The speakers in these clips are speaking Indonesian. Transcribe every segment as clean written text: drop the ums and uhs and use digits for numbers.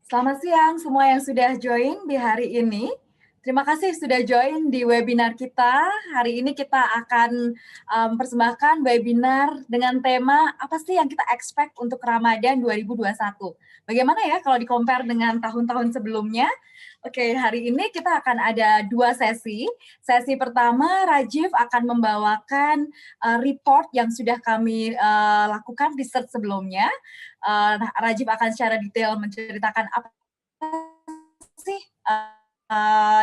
Selamat siang semua yang sudah join di hari ini. Terima kasih sudah join di webinar kita. Hari ini kita akan persembahkan webinar dengan tema apa sih yang kita expect untuk Ramadan 2021. Bagaimana ya kalau di-compare dengan tahun-tahun sebelumnya? Oke, hari ini kita akan ada 2 sesi. Sesi pertama, Rajiv akan membawakan report yang sudah kami lakukan research sebelumnya. Rajiv akan secara detail menceritakan apa sih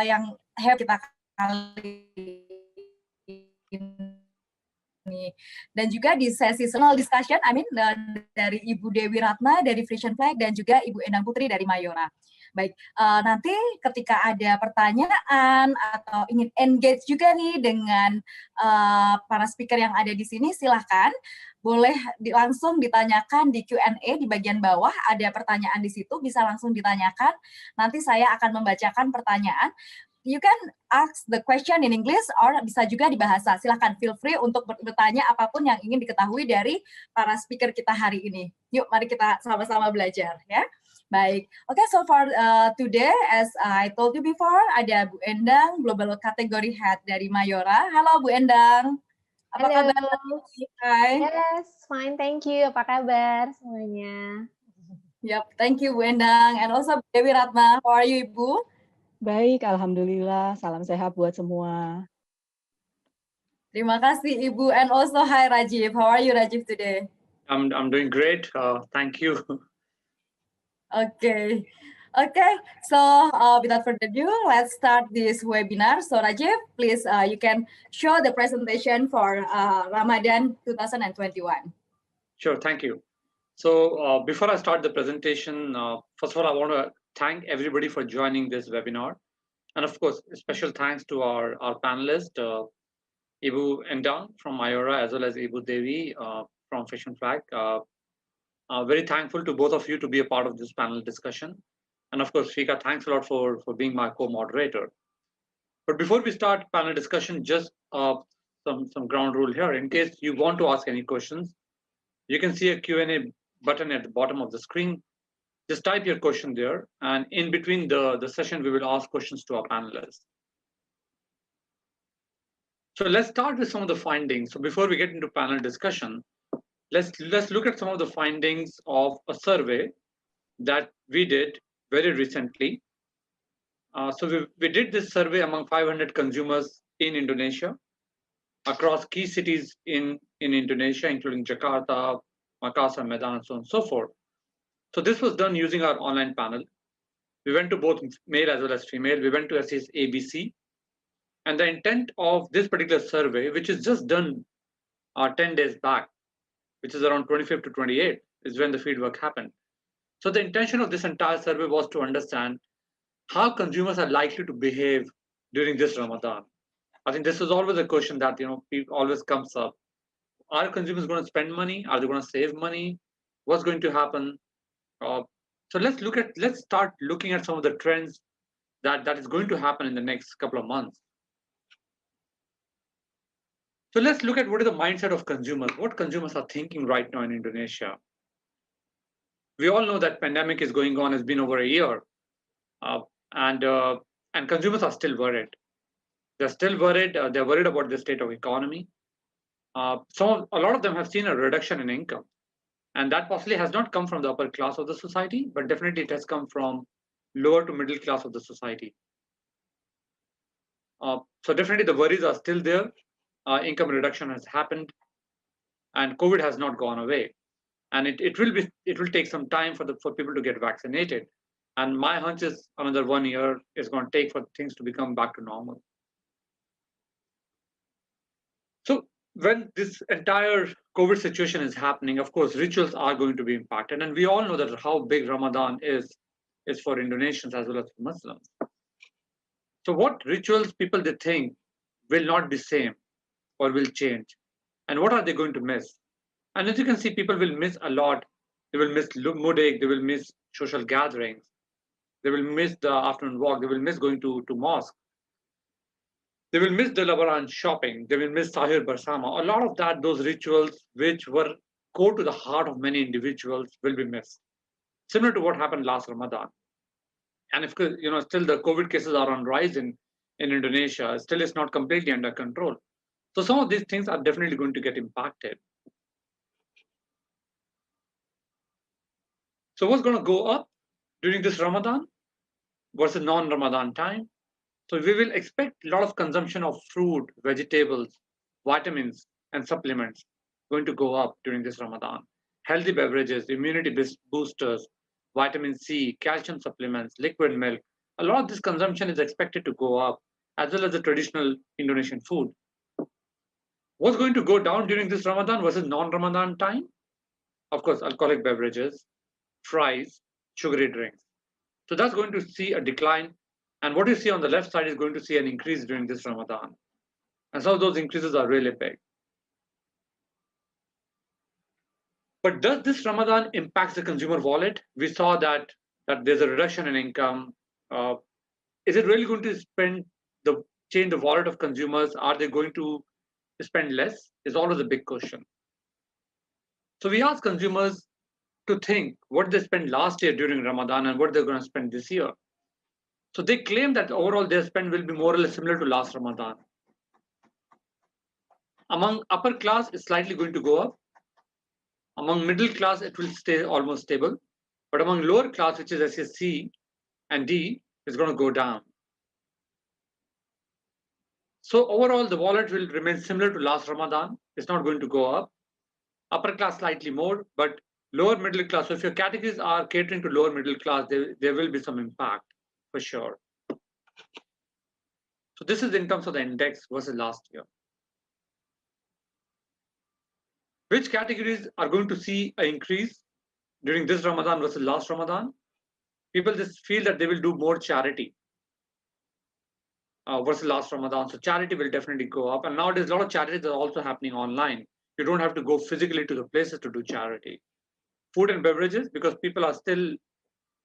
yang kita kali ini. Dan juga di sesi personal discussion, dari Ibu Dewi Ratna dari Frisian Flag dan juga Ibu Endang Putri dari Mayora. Baik, nanti ketika ada pertanyaan atau ingin engage juga nih dengan para speaker yang ada di sini, silahkan boleh langsung ditanyakan di Q&A di bagian bawah, ada pertanyaan di situ, bisa langsung ditanyakan. Nanti saya akan membacakan pertanyaan. You can ask the question in English or bisa juga di bahasa. Silahkan feel free untuk bertanya apapun yang ingin diketahui dari para speaker kita hari ini. Yuk, mari kita sama-sama belajar ya. Baik, oke, so for today, as I told you before, ada Bu Endang, Global Category Head dari Mayora. Halo Bu Endang, apa kabar? Hai. Yes, fine, thank you. Apa kabar semuanya? Yep, thank you Bu Endang, and also Bu Dewi Ratna. How are you Ibu? Baik, alhamdulillah. Salam sehat buat semua. Terima kasih Ibu, and also hi Rajiv. How are you Rajiv today? I'm doing great. Thank you. Okay. So without further ado, let's start this webinar. So Rajiv, please, you can show the presentation for Ramadan 2021. Sure, thank you. So before I start the presentation, first of all, I want to thank everybody for joining this webinar. And of course, special thanks to our panelists, Ibu Endang from Mayora, as well as Ibu Devi from Frisian Flag. Very thankful to both of you to be a part of this panel discussion. And of course, Fika, thanks a lot for being my co-moderator. But before we start panel discussion, just some ground rule here. In case you want to ask any questions, you can see a Q&A button at the bottom of the screen. Just type your question there, and in between the session, we will ask questions to our panelists. So let's start with some of the findings. So before we get into panel discussion, let's look at some of the findings of a survey that we did very recently. So we did this survey among 500 consumers in Indonesia, across key cities in Indonesia, including Jakarta, Makassar, Medan, and so on and so forth. So this was done using our online panel. We went to both male as well as female. We went to SES ABC. And the intent of this particular survey, which is just done 10 days back, which is around 25th to 28th, is when the fieldwork happened. So the intention of this entire survey was to understand how consumers are likely to behave during this Ramadan. I think this is always a question that always comes up. Are consumers going to spend money? Are they going to save money? What's going to happen? So let's start looking at some of the trends that is going to happen in the next couple of months. So let's look at what is the mindset of consumers, what consumers are thinking right now in Indonesia. We all know that pandemic is going on, it's been over a year, and consumers are still worried. They're still worried. They're worried about the state of economy. A lot of them have seen a reduction in income, and that possibly has not come from the upper class of the society, but definitely it has come from lower to middle class of the society. So definitely the worries are still there. Income reduction has happened, and COVID has not gone away, and it will take some time for people to get vaccinated. And my hunch is another 1 year is going to take for things to become back to normal. So when this entire COVID situation is happening, of course, rituals are going to be impacted. And we all know that how big Ramadan is for Indonesians as well as for Muslims. So what rituals people they think will not be same or will change? And what are they going to miss? And as you can see, people will miss a lot. They will miss mudik, they will miss social gatherings. They will miss the afternoon walk. They will miss going to mosque. They will miss the Lebaran shopping. They will miss Sahir Barsama. A lot of that, those rituals which were core to the heart of many individuals will be missed. Similar to what happened last Ramadan. And if still the COVID cases are on rise in Indonesia, still it's not completely under control. So some of these things are definitely going to get impacted. So what's going to go up during this Ramadan versus non-Ramadan time? So we will expect a lot of consumption of fruit, vegetables, vitamins, and supplements going to go up during this Ramadan. Healthy beverages, immunity boosters, vitamin C, calcium supplements, liquid milk. A lot of this consumption is expected to go up, as well as the traditional Indonesian food. What's going to go down during this Ramadan versus non-Ramadan time? Of course, alcoholic beverages, fries, sugary drinks. So that's going to see a decline. And what you see on the left side is going to see an increase during this Ramadan. And some of those increases are really big. But does this Ramadan impact the consumer wallet? We saw that there's a reduction in income. Is it really going to change the wallet of consumers? Are they going to spend less? Is always a big question. So we ask consumers to think what they spent last year during Ramadan and what they're going to spend this year. So they claim that overall their spend will be more or less similar to last Ramadan. Among upper class, it's slightly going to go up. Among middle class, it will stay almost stable. But among lower class, which is SSC and D, it's going to go down. So overall, the wallet will remain similar to last Ramadan. It's not going to go up. Upper class slightly more, but lower middle class. So if your categories are catering to lower middle class, there will be some impact for sure. So this is in terms of the index versus last year. Which categories are going to see an increase during this Ramadan versus last Ramadan? People just feel that they will do more charity versus last Ramadan. So charity will definitely go up. And nowadays, a lot of charities are also happening online. You don't have to go physically to the places to do charity. Food and beverages, because people are still,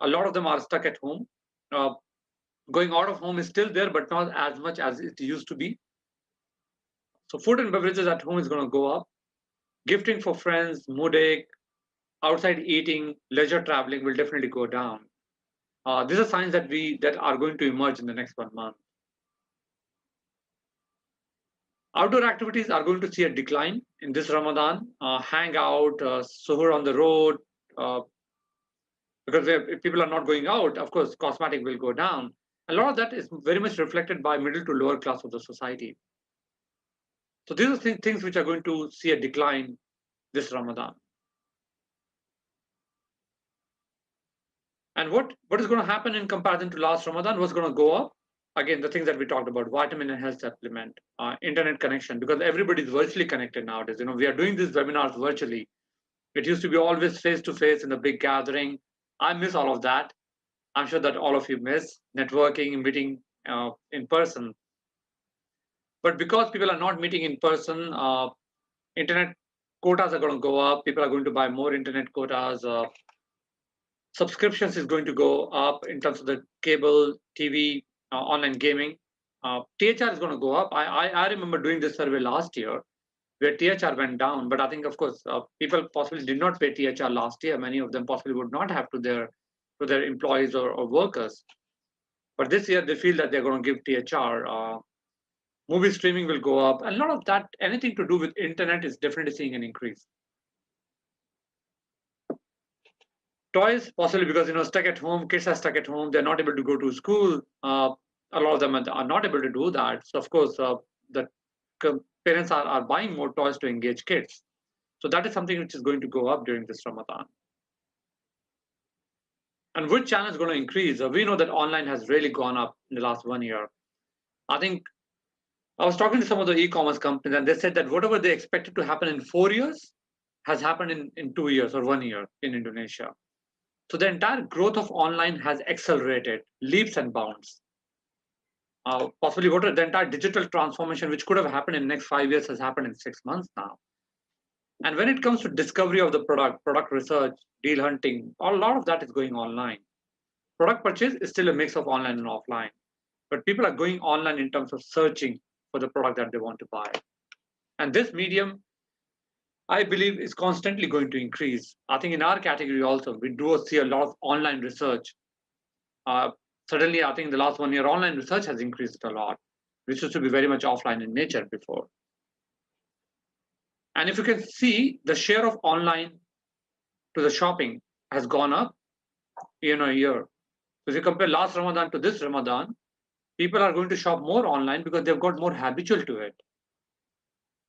a lot of them are stuck at home. Going out of home is still there, but not as much as it used to be. So food and beverages at home is going to go up. Gifting for friends, moodake, outside eating, leisure traveling will definitely go down. These are signs that are going to emerge in the next 1 month. Outdoor activities are going to see a decline in this Ramadan. Hang out, suhoor on the road, because if people are not going out, of course, cosmetic will go down. A lot of that is very much reflected by middle to lower class of the society. So these are things which are going to see a decline this Ramadan. And what is going to happen in comparison to last Ramadan? What's going to go up? Again, the things that we talked about, vitamin and health supplement, internet connection, because everybody's virtually connected nowadays. We are doing these webinars virtually. It used to be always face-to-face in a big gathering. I miss all of that. I'm sure that all of you miss networking, meeting in person. But because people are not meeting in person, internet quotas are going to go up. People are going to buy more internet quotas. Subscriptions is going to go up in terms of the cable, TV, online gaming. THR is going to go up. I remember doing this survey last year where THR went down, but I think, of course, people possibly did not pay THR last year. Many of them possibly would not have to their employees or workers. But this year, they feel that they're going to give THR. Movie streaming will go up. And a lot of that, anything to do with internet is definitely seeing an increase. Toys, possibly because, stuck at home, kids are stuck at home, they're not able to go to school. A lot of them are not able to do that. So, of course, the parents are buying more toys to engage kids. So that is something which is going to go up during this Ramadan. And which channel is going to increase? We know that online has really gone up in the last 1 year. I think I was talking to some of the e-commerce companies, and they said that whatever they expected to happen in 4 years has happened in 2 years or 1 year in Indonesia. So the entire growth of online has accelerated, leaps and bounds. Possibly the entire digital transformation, which could have happened in the next 5 years, has happened in 6 months now. And when it comes to discovery of the product research, deal hunting, a lot of that is going online. Product purchase is still a mix of online and offline. But people are going online in terms of searching for the product that they want to buy. And this medium, I believe, is constantly going to increase. I think in our category also, we do see a lot of online research. Suddenly, I think the last 1 year, online research has increased a lot, which used to be very much offline in nature before. And if you can see, the share of online to the shopping has gone up year on year. So if you compare last Ramadan to this Ramadan, people are going to shop more online because they've got more habitual to it.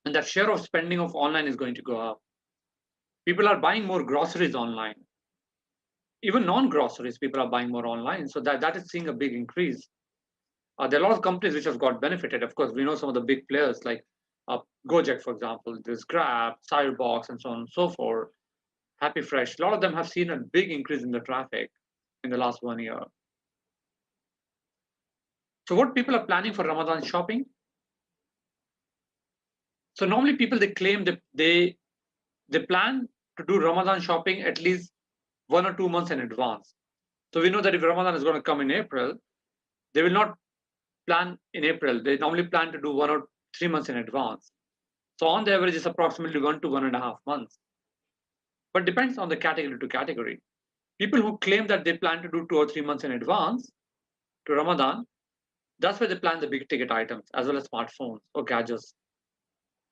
And that share of spending of online is going to go up. People are buying more groceries online. Even non-groceries, people are buying more online. So that is seeing a big increase. There are a lot of companies which have got benefited. Of course, we know some of the big players like Gojek, for example, there's Grab, Cyberbox, and so on and so forth. Happy Fresh. A lot of them have seen a big increase in the traffic in the last 1 year. So what people are planning for Ramadan shopping? So normally people, they claim that they plan to do Ramadan shopping at least 1 or 2 months in advance. So we know that if Ramadan is going to come in April, they will not plan in April. They normally plan to do 1 or 3 months in advance. So on the average, it's approximately 1 to 1.5 months. But depends on the category to category. People who claim that they plan to do 2 or 3 months in advance to Ramadan, that's where they plan the big ticket items as well as smartphones or gadgets.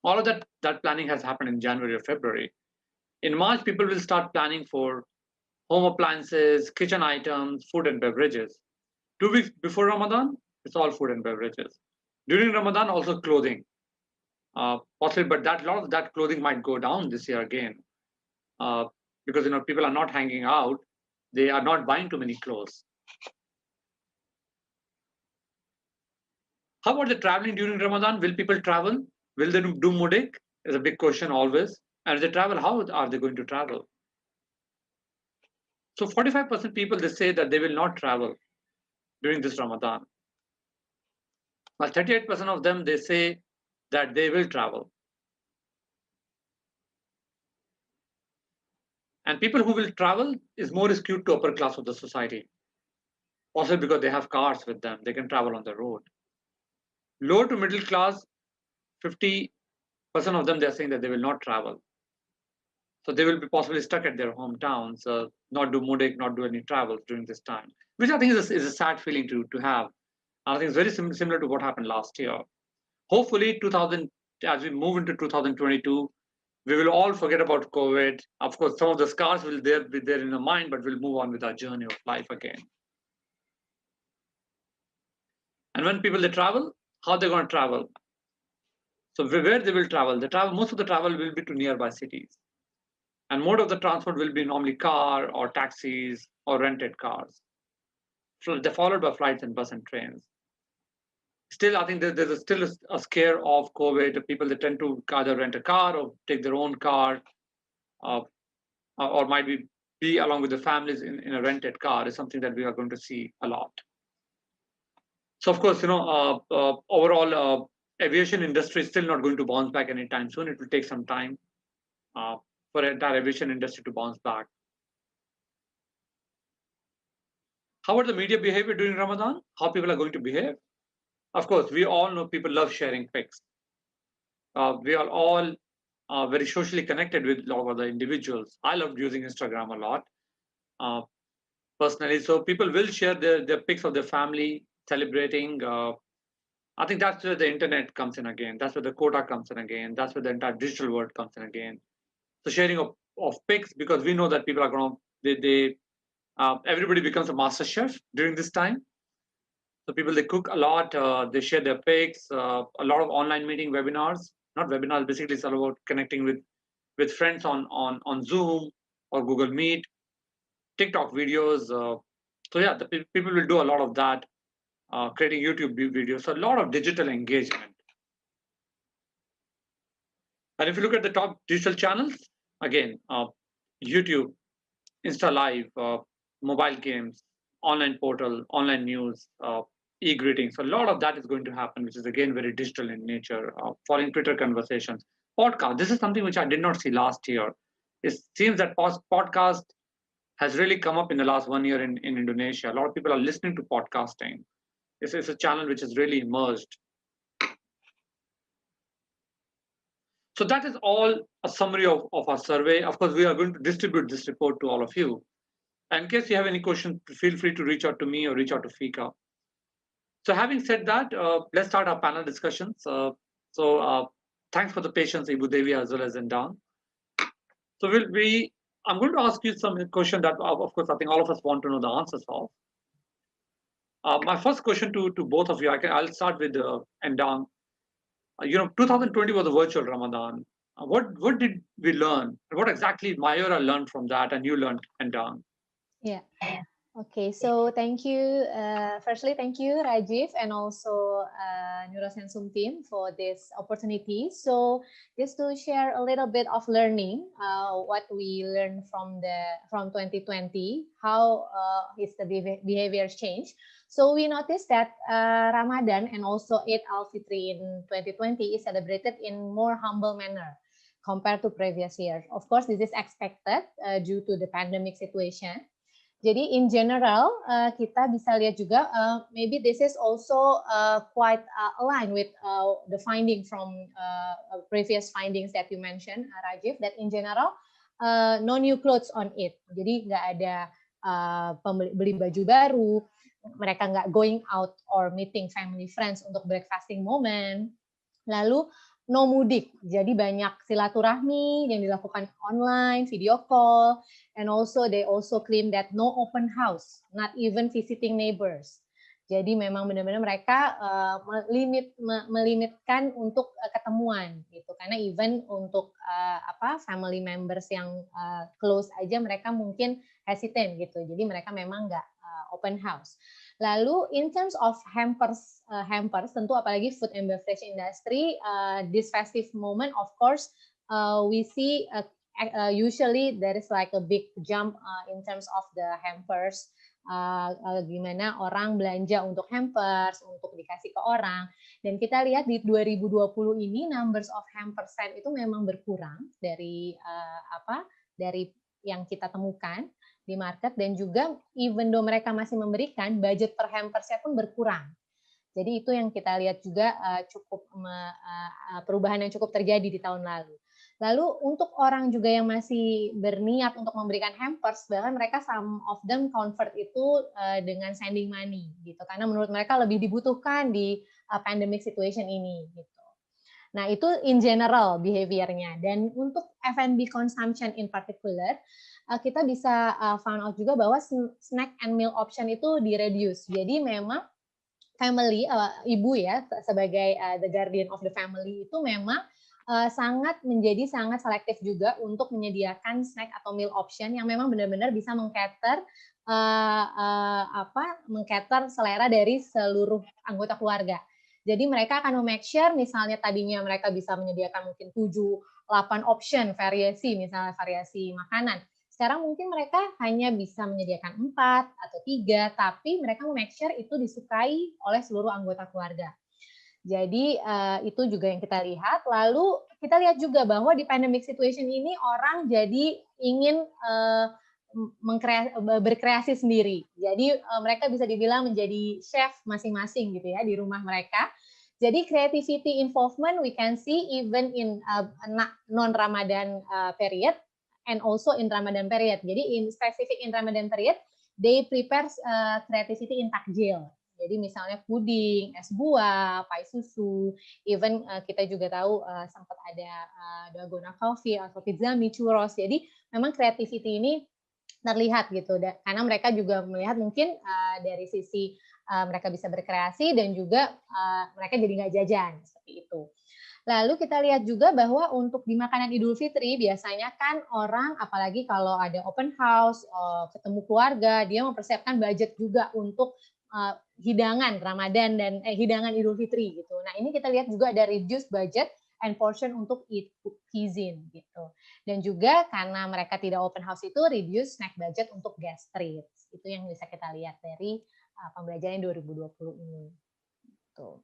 All of that planning has happened in January or February. In March, people will start planning for home appliances, kitchen items, food and beverages. 2 weeks before Ramadan, it's all food and beverages. During Ramadan, also clothing. Possibly, but a lot of that clothing might go down this year again, because people are not hanging out. They are not buying too many clothes. How about the traveling during Ramadan? Will people travel? Will they do mudik? Is a big question always. And if they travel, how are they going to travel? So 45% people, they say that they will not travel during this Ramadan. While 38% of them, they say that they will travel. And people who will travel is more skewed to upper class of the society. Also because they have cars with them, they can travel on the road. Lower to middle class, 50% of them, they're saying that they will not travel. So they will be possibly stuck at their hometowns, not do mudik, not do any travels during this time, which I think is a sad feeling to have. I think it's very similar to what happened last year. Hopefully, as we move into 2022, we will all forget about COVID. Of course, some of the scars will be there in the mind, but we'll move on with our journey of life again. And when people, they travel, how they're going to travel? So where they will travel? Most of the travel will be to nearby cities. And mode of the transport will be normally car or taxis or rented cars. So they're followed by flights and bus and trains. Still, I think there's still a scare of COVID. People, they tend to either rent a car or take their own car, or might be along with the families in a rented car is something that we are going to see a lot. So of course, overall, aviation industry is still not going to bounce back anytime soon. It will take some time for the entire aviation industry to bounce back. How about the media behavior during Ramadan? How people are going to behave? Of course, we all know people love sharing pics. We are all very socially connected with a lot of other individuals. I loved using Instagram a lot personally. So people will share their pics of their family celebrating. I think that's where the internet comes in again. That's where the quota comes in again. That's where the entire digital world comes in again. So sharing of pics, because we know that people are going to, everybody becomes a master chef during this time. So people, they cook a lot, they share their pics, a lot of online meeting webinars, not webinars, basically it's all about connecting with friends on Zoom or Google Meet, TikTok videos. So yeah, the people will do a lot of that, creating YouTube videos. So a lot of digital engagement. And if you look at the top digital channels, again, YouTube, Insta Live, mobile games, online portal, online news, e-greeting. So a lot of that is going to happen, which is again very digital in nature. Following Twitter conversations, podcast. This is something which I did not see last year. It seems that podcast has really come up in the last 1 year in Indonesia. A lot of people are listening to podcasting. It's a channel which has really emerged. So that is all a summary of our survey. Of course, we are going to distribute this report to all of you. In case you have any questions, feel free to reach out to me or reach out to Fika. So having said that, let's start our panel discussions. Thanks for the patience, Ibu Devi, as well as Endang. So I'm going to ask you some question that, of course, I think all of us want to know the answers of. My first question to both of you, I'll start with Endang. 2020 was a virtual Ramadan. What did we learn? What exactly Mayura learned from that, and you learned, Endang? Yeah. Okay, so thank you. Firstly, thank you, Rajiv, and also Neurosensum team for this opportunity. So just to share a little bit of learning, what we learned from 2020, how is the behavior change. So we noticed that Ramadan and also Eid al-Fitr in 2020 is celebrated in more humble manner compared to previous years. Of course, this is expected due to the pandemic situation. Jadi in general kita bisa lihat juga maybe this is also quite aligned with the finding from previous findings that you mentioned, Rajiv, that in general no new clothes on it. Jadi nggak ada beli baju baru, mereka nggak going out or meeting family friends untuk breakfasting moment. Lalu no mudik, jadi banyak silaturahmi yang dilakukan online, video call, and also they also claim that no open house, not even visiting neighbors. Jadi memang benar-benar mereka melimitkan untuk ketemuan gitu, karena even untuk family members yang close aja mereka mungkin hesitant gitu. Jadi mereka memang nggak open house. Lalu in terms of hampers tentu apalagi food and beverage industry, this festive moment of course we see usually there is like a big jump in terms of the hampers, gimana orang belanja untuk hampers, untuk dikasih ke orang. Dan kita lihat di 2020 ini numbers of hampers itu memang berkurang dari dari yang kita temukan di market, dan juga even though mereka masih memberikan, budget per hampersnya pun berkurang. Jadi itu yang kita lihat juga cukup perubahan yang cukup terjadi di tahun lalu. Lalu untuk orang juga yang masih berniat untuk memberikan hampers, bahkan mereka some of them convert itu dengan sending money gitu, karena menurut mereka lebih dibutuhkan di pandemic situation ini gitu. Nah itu in general behaviornya. Dan untuk F&B consumption in particular, kita bisa found out juga bahwa snack and meal option itu di-reduce. Jadi memang family, ibu ya sebagai the guardian of the family itu memang menjadi sangat selektif juga untuk menyediakan snack atau meal option yang memang benar-benar bisa mengcater selera dari seluruh anggota keluarga. Jadi mereka akan make sure misalnya tadinya mereka bisa menyediakan mungkin 7-8 option variasi, misalnya variasi makanan. Sekarang mungkin mereka hanya bisa menyediakan 4 atau 3, tapi mereka make sure itu disukai oleh seluruh anggota keluarga. Jadi itu juga yang kita lihat. Lalu kita lihat juga bahwa di pandemic situation ini orang jadi ingin berkreasi sendiri. Jadi mereka bisa dibilang menjadi chef masing-masing gitu ya di rumah mereka. Jadi creativity involvement we can see even in non-Ramadan period and also in Ramadan period. Jadi specific in Ramadan period, they prepare creativity in takjil. Jadi misalnya puding, es buah, pai susu, even kita juga tahu sempat ada dalgona coffee atau pizza mie churros. Jadi memang creativity ini terlihat gitu, karena mereka juga melihat mungkin dari sisi mereka bisa berkreasi dan juga mereka jadi nggak jajan seperti itu. Lalu kita lihat juga bahwa untuk di makanan Idul Fitri biasanya kan orang apalagi kalau ada open house, ketemu keluarga, dia mempersiapkan budget juga untuk hidangan Ramadan dan hidangan Idul Fitri gitu. Nah ini kita lihat juga ada reduced budget and portion untuk eat cuisine gitu. Dan juga karena mereka tidak open house itu reduce snack budget untuk guest treats. Itu yang bisa kita lihat dari pembelajaran 2020 ini. Gitu.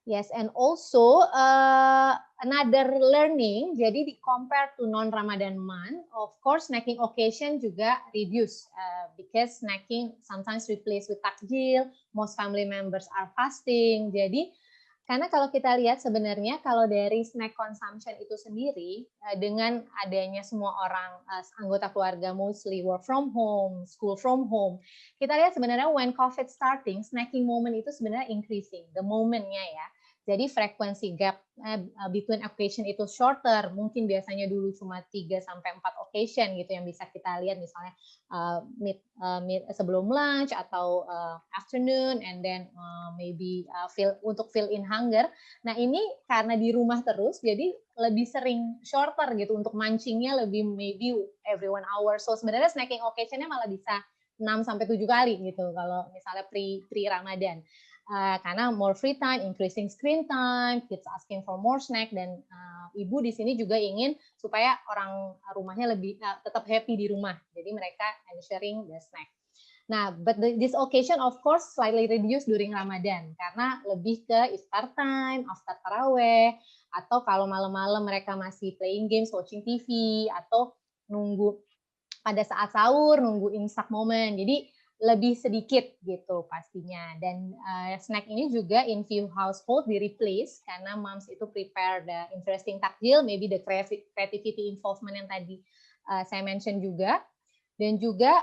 Yes, and also another learning, jadi di compare to non-Ramadan month, of course snacking occasion juga reduce because snacking sometimes replaced with takjil, most family members are fasting, jadi Karena kalau kita lihat sebenarnya kalau dari snack consumption itu sendiri, dengan adanya semua orang, anggota keluarga mostly work from home, school from home, kita lihat sebenarnya when COVID starting, snacking moment itu sebenarnya increasing, the moment-nya ya. Jadi frekuensi gap between occasion itu shorter, mungkin biasanya dulu cuma 3 sampai 4 occasion gitu yang bisa kita lihat, misalnya sebelum lunch atau afternoon, and then maybe untuk fill in hunger. Nah ini karena di rumah terus, jadi lebih sering shorter gitu, untuk mancingnya lebih maybe every 1 hour. So sebenarnya snacking occasion-nya malah bisa 6 sampai 7 kali gitu kalau misalnya pre-Ramadan. Karena more free time, increasing screen time, kids asking for more snack, dan ibu di sini juga ingin supaya orang rumahnya lebih tetap happy di rumah. Jadi mereka ensuring the snack. Nah, but this occasion of course slightly reduced during Ramadan karena lebih ke iftar time, after taraweh, atau kalau malam-malam mereka masih playing games, watching TV, atau nunggu pada saat sahur, nunggu imsak moment. Jadi lebih sedikit gitu pastinya. Dan snack ini juga in few household di replace karena moms itu prepare the interesting takjil, maybe the creativity involvement yang tadi saya mention juga. Dan juga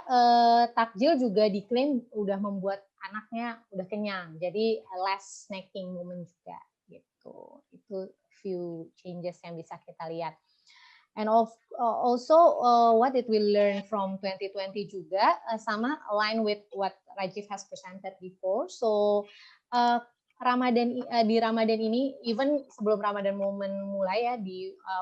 takjil juga diklaim udah membuat anaknya udah kenyang. Jadi less snacking moment juga gitu. Itu few changes yang bisa kita lihat. And also what did we learn from 2020 juga sama align with what Rajiv has presented before. So di Ramadan ini, even sebelum Ramadan moment mulai ya,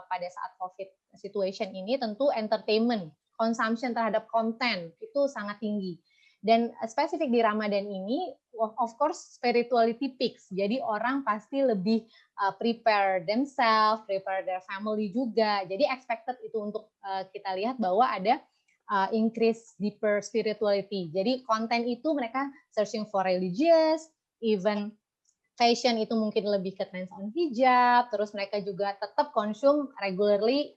pada saat COVID situation ini, tentu entertainment, consumption terhadap konten itu sangat tinggi. Dan spesifik di Ramadan ini, of course spirituality peaks. Jadi orang pasti lebih prepare themselves, prepare their family juga. Jadi expected itu untuk kita lihat bahwa ada increase deeper spirituality. Jadi konten itu mereka searching for religious, even fashion itu mungkin lebih ke trends on hijab. Terus mereka juga tetap consume regularly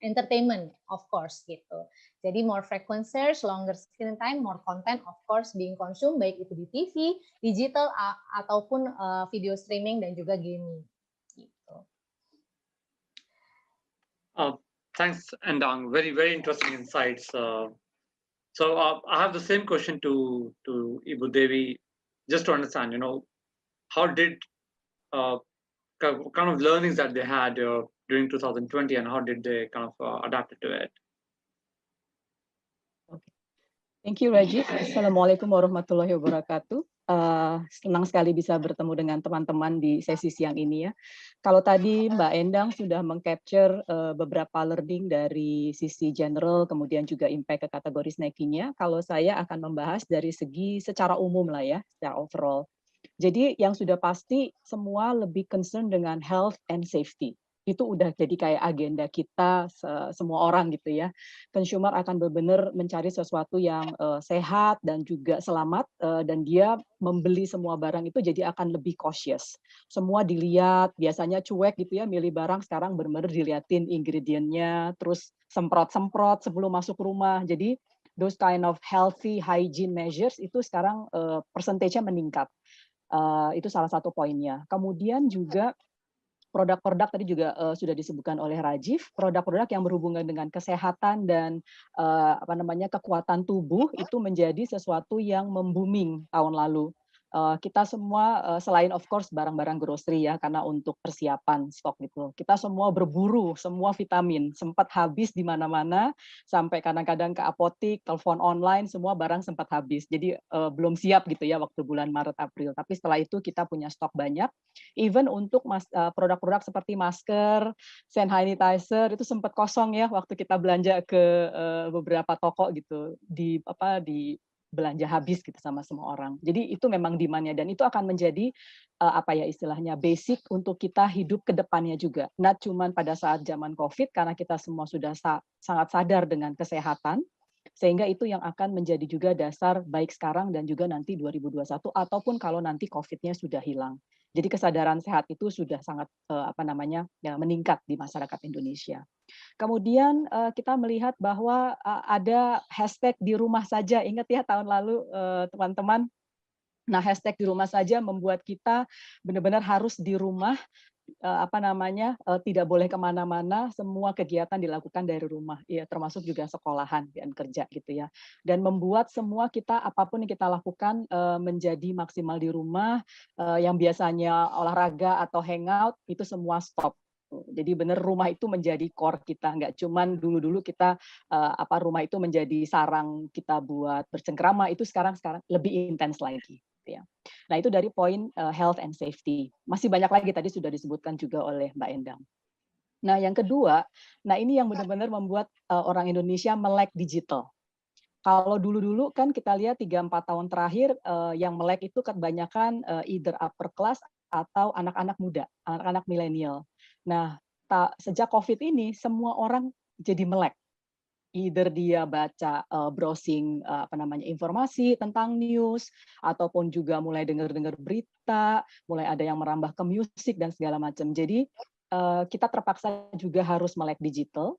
entertainment, of course gitu. Jadi more frequent search, longer screen time, more content, of course being consumed, baik itu di TV, digital, ataupun video streaming dan juga gaming. Gitu. Thanks, Endang. Very, very interesting insights. So I have the same question to Ibu Devi, just to understand, how did kind of learnings that they had during 2020 and how did they kind of adapt to it? Okay. Thank you, Rajiv. Assalamualaikum warahmatullahi wabarakatuh. Senang sekali bisa bertemu dengan teman-teman di sesi siang ini ya. Kalau tadi Mbak Endang sudah meng-capture beberapa learning dari sisi general, kemudian juga impact ke kategori snackingnya, kalau saya akan membahas dari segi secara umum lah ya, secara overall. Jadi yang sudah pasti semua lebih concern dengan health and safety. Itu udah jadi kayak agenda kita semua orang gitu ya. Consumer akan benar-benar mencari sesuatu yang sehat dan juga selamat, dan dia membeli semua barang itu jadi akan lebih cautious. Semua dilihat, biasanya cuek gitu ya, milih barang sekarang benar-benar diliatin ingredientnya, terus semprot-semprot sebelum masuk rumah. Jadi those kind of healthy hygiene measures itu sekarang persentasenya meningkat. Itu salah satu poinnya. Kemudian juga produk-produk tadi juga sudah disebutkan oleh Rajiv, produk-produk yang berhubungan dengan kesehatan dan kekuatan tubuh itu menjadi sesuatu yang membooming tahun lalu. Kita semua selain of course barang-barang grocery ya, karena untuk persiapan stok gitu. Kita semua berburu semua vitamin, sempat habis di mana-mana, sampai kadang-kadang ke apotik, telepon online, semua barang sempat habis. Jadi belum siap gitu ya waktu bulan Maret April. Tapi setelah itu kita punya stok banyak. Even untuk produk-produk seperti masker, hand sanitizer itu sempat kosong ya waktu kita belanja ke beberapa toko gitu, di belanja habis gitu sama semua orang. Jadi itu memang demand-nya dan itu akan menjadi istilahnya basic untuk kita hidup ke depannya juga. Not cuman pada saat zaman COVID karena kita semua sudah sangat sadar dengan kesehatan, sehingga itu yang akan menjadi juga dasar baik sekarang dan juga nanti 2021 ataupun kalau nanti COVID-nya sudah hilang. Jadi kesadaran sehat itu sudah sangat meningkat di masyarakat Indonesia. Kemudian kita melihat bahwa ada hashtag di rumah saja. Ingat ya tahun lalu teman-teman, Nah, hashtag di rumah saja membuat kita benar-benar harus di rumah, tidak boleh kemana-mana, semua kegiatan dilakukan dari rumah, ya termasuk juga sekolahan dan kerja gitu ya. Dan membuat semua kita apapun yang kita lakukan menjadi maksimal di rumah, yang biasanya olahraga atau hangout itu semua stop. Jadi benar rumah itu menjadi core kita, nggak cuman dulu-dulu kita rumah itu menjadi sarang kita buat bercengkrama, itu sekarang lebih intens lagi. Gitu ya. Nah itu dari poin health and safety. Masih banyak lagi tadi sudah disebutkan juga oleh Mbak Endang. Nah yang kedua, nah ini yang benar-benar membuat orang Indonesia melek digital. Kalau dulu-dulu kan kita lihat 3-4 tahun terakhir yang melek itu kebanyakan either upper class atau anak-anak muda, anak-anak milenial. Nah, sejak COVID ini semua orang jadi melek. Either dia baca browsing informasi tentang news ataupun juga mulai dengar-dengar berita, mulai ada yang merambah ke musik dan segala macam. Jadi kita terpaksa juga harus melek digital.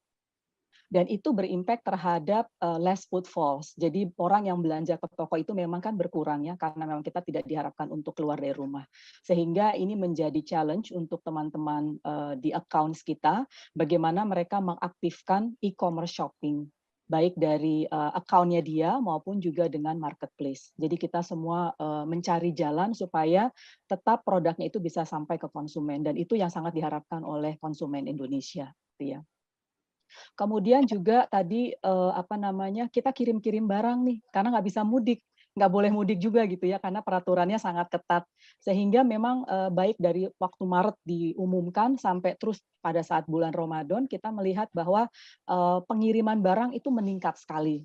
Dan itu berimpact terhadap less footfalls. Jadi orang yang belanja ke toko itu memang kan berkurang ya, karena memang kita tidak diharapkan untuk keluar dari rumah. Sehingga ini menjadi challenge untuk teman-teman di accounts kita, bagaimana mereka mengaktifkan e-commerce shopping, baik dari account-nya dia maupun juga dengan marketplace. Jadi kita semua mencari jalan supaya tetap produknya itu bisa sampai ke konsumen, dan itu yang sangat diharapkan oleh konsumen Indonesia. Gitu ya. Kemudian juga tadi kita kirim-kirim barang nih karena nggak bisa mudik, nggak boleh mudik juga gitu ya karena peraturannya sangat ketat. Sehingga memang baik dari waktu Maret diumumkan sampai terus pada saat bulan Ramadan kita melihat bahwa pengiriman barang itu meningkat sekali.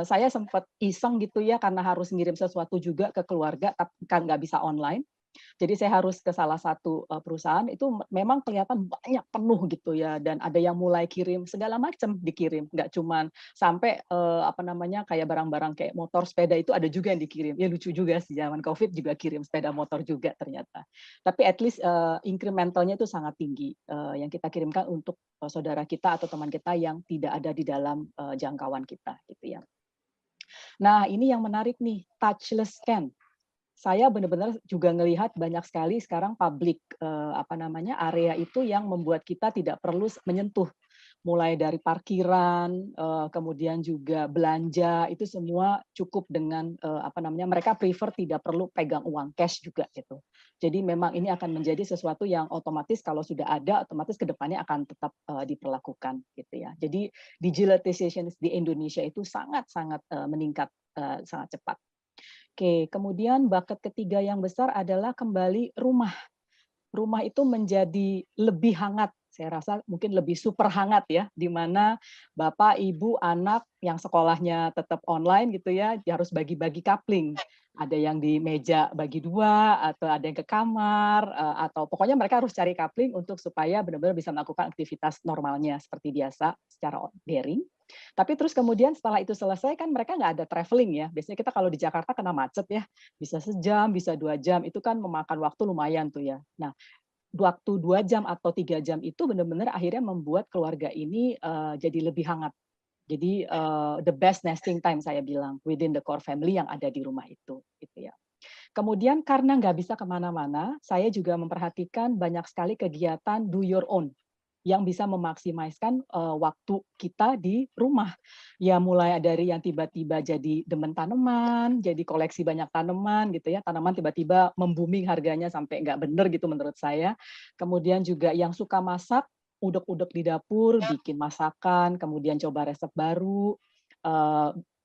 Saya sempat iseng gitu ya karena harus ngirim sesuatu juga ke keluarga tapi kan nggak bisa online. Jadi saya harus ke salah satu perusahaan itu memang kelihatan banyak penuh gitu ya, dan ada yang mulai kirim segala macam dikirim, nggak cuman sampai kayak barang-barang kayak motor, sepeda itu ada juga yang dikirim. Ya lucu juga sih zaman Covid juga kirim sepeda motor juga ternyata. Tapi at least incrementalnya itu sangat tinggi yang kita kirimkan untuk saudara kita atau teman kita yang tidak ada di dalam jangkauan kita gitu ya. Nah, ini yang menarik nih, touchless scan. Saya benar-benar juga ngelihat banyak sekali sekarang public area itu yang membuat kita tidak perlu menyentuh, mulai dari parkiran, kemudian juga belanja itu semua cukup dengan mereka prefer tidak perlu pegang uang cash juga gitu. Jadi memang ini akan menjadi sesuatu yang otomatis kalau sudah ada otomatis ke depannya akan tetap diperlakukan gitu ya. Jadi digitalization di Indonesia itu sangat-sangat meningkat sangat cepat. Oke, kemudian bucket ketiga yang besar adalah kembali rumah. Rumah itu menjadi lebih hangat, saya rasa mungkin lebih super hangat ya, di mana bapak, ibu, anak yang sekolahnya tetap online gitu ya, dia harus bagi-bagi coupling. Ada yang di meja bagi dua, atau ada yang ke kamar, atau pokoknya mereka harus cari coupling untuk supaya benar-benar bisa melakukan aktivitas normalnya seperti biasa secara daring. Tapi terus kemudian setelah itu selesai kan mereka nggak ada traveling ya. Biasanya kita kalau di Jakarta kena macet ya, bisa sejam, bisa 2 jam, itu kan memakan waktu lumayan tuh ya. Nah, waktu 2 jam atau 3 jam itu benar-benar akhirnya membuat keluarga ini jadi lebih hangat. Jadi the best nesting time saya bilang within the core family yang ada di rumah itu, gitu ya. Kemudian karena nggak bisa kemana-mana, saya juga memperhatikan banyak sekali kegiatan do your own yang bisa memaksimalkan waktu kita di rumah. Ya mulai dari yang tiba-tiba jadi demen tanaman, jadi koleksi banyak tanaman gitu ya, tanaman tiba-tiba membuming harganya sampai nggak bener gitu menurut saya. Kemudian juga yang suka masak, udek-udek di dapur, bikin masakan, kemudian coba resep baru.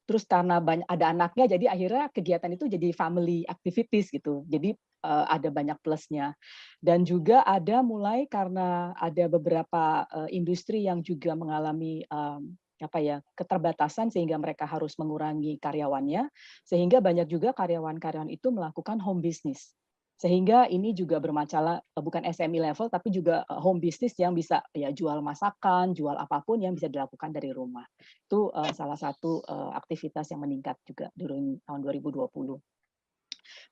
Terus karena ada anaknya, jadi akhirnya kegiatan itu jadi family activities gitu. Jadi ada banyak plusnya. Dan juga ada mulai karena ada beberapa industri yang juga mengalami keterbatasan sehingga mereka harus mengurangi karyawannya, sehingga banyak juga karyawan-karyawan itu melakukan home business. Sehingga ini juga bermasalah bukan SME level tapi juga home business yang bisa ya jual masakan, jual apapun yang bisa dilakukan dari rumah. Itu salah satu aktivitas yang meningkat juga di tahun 2020.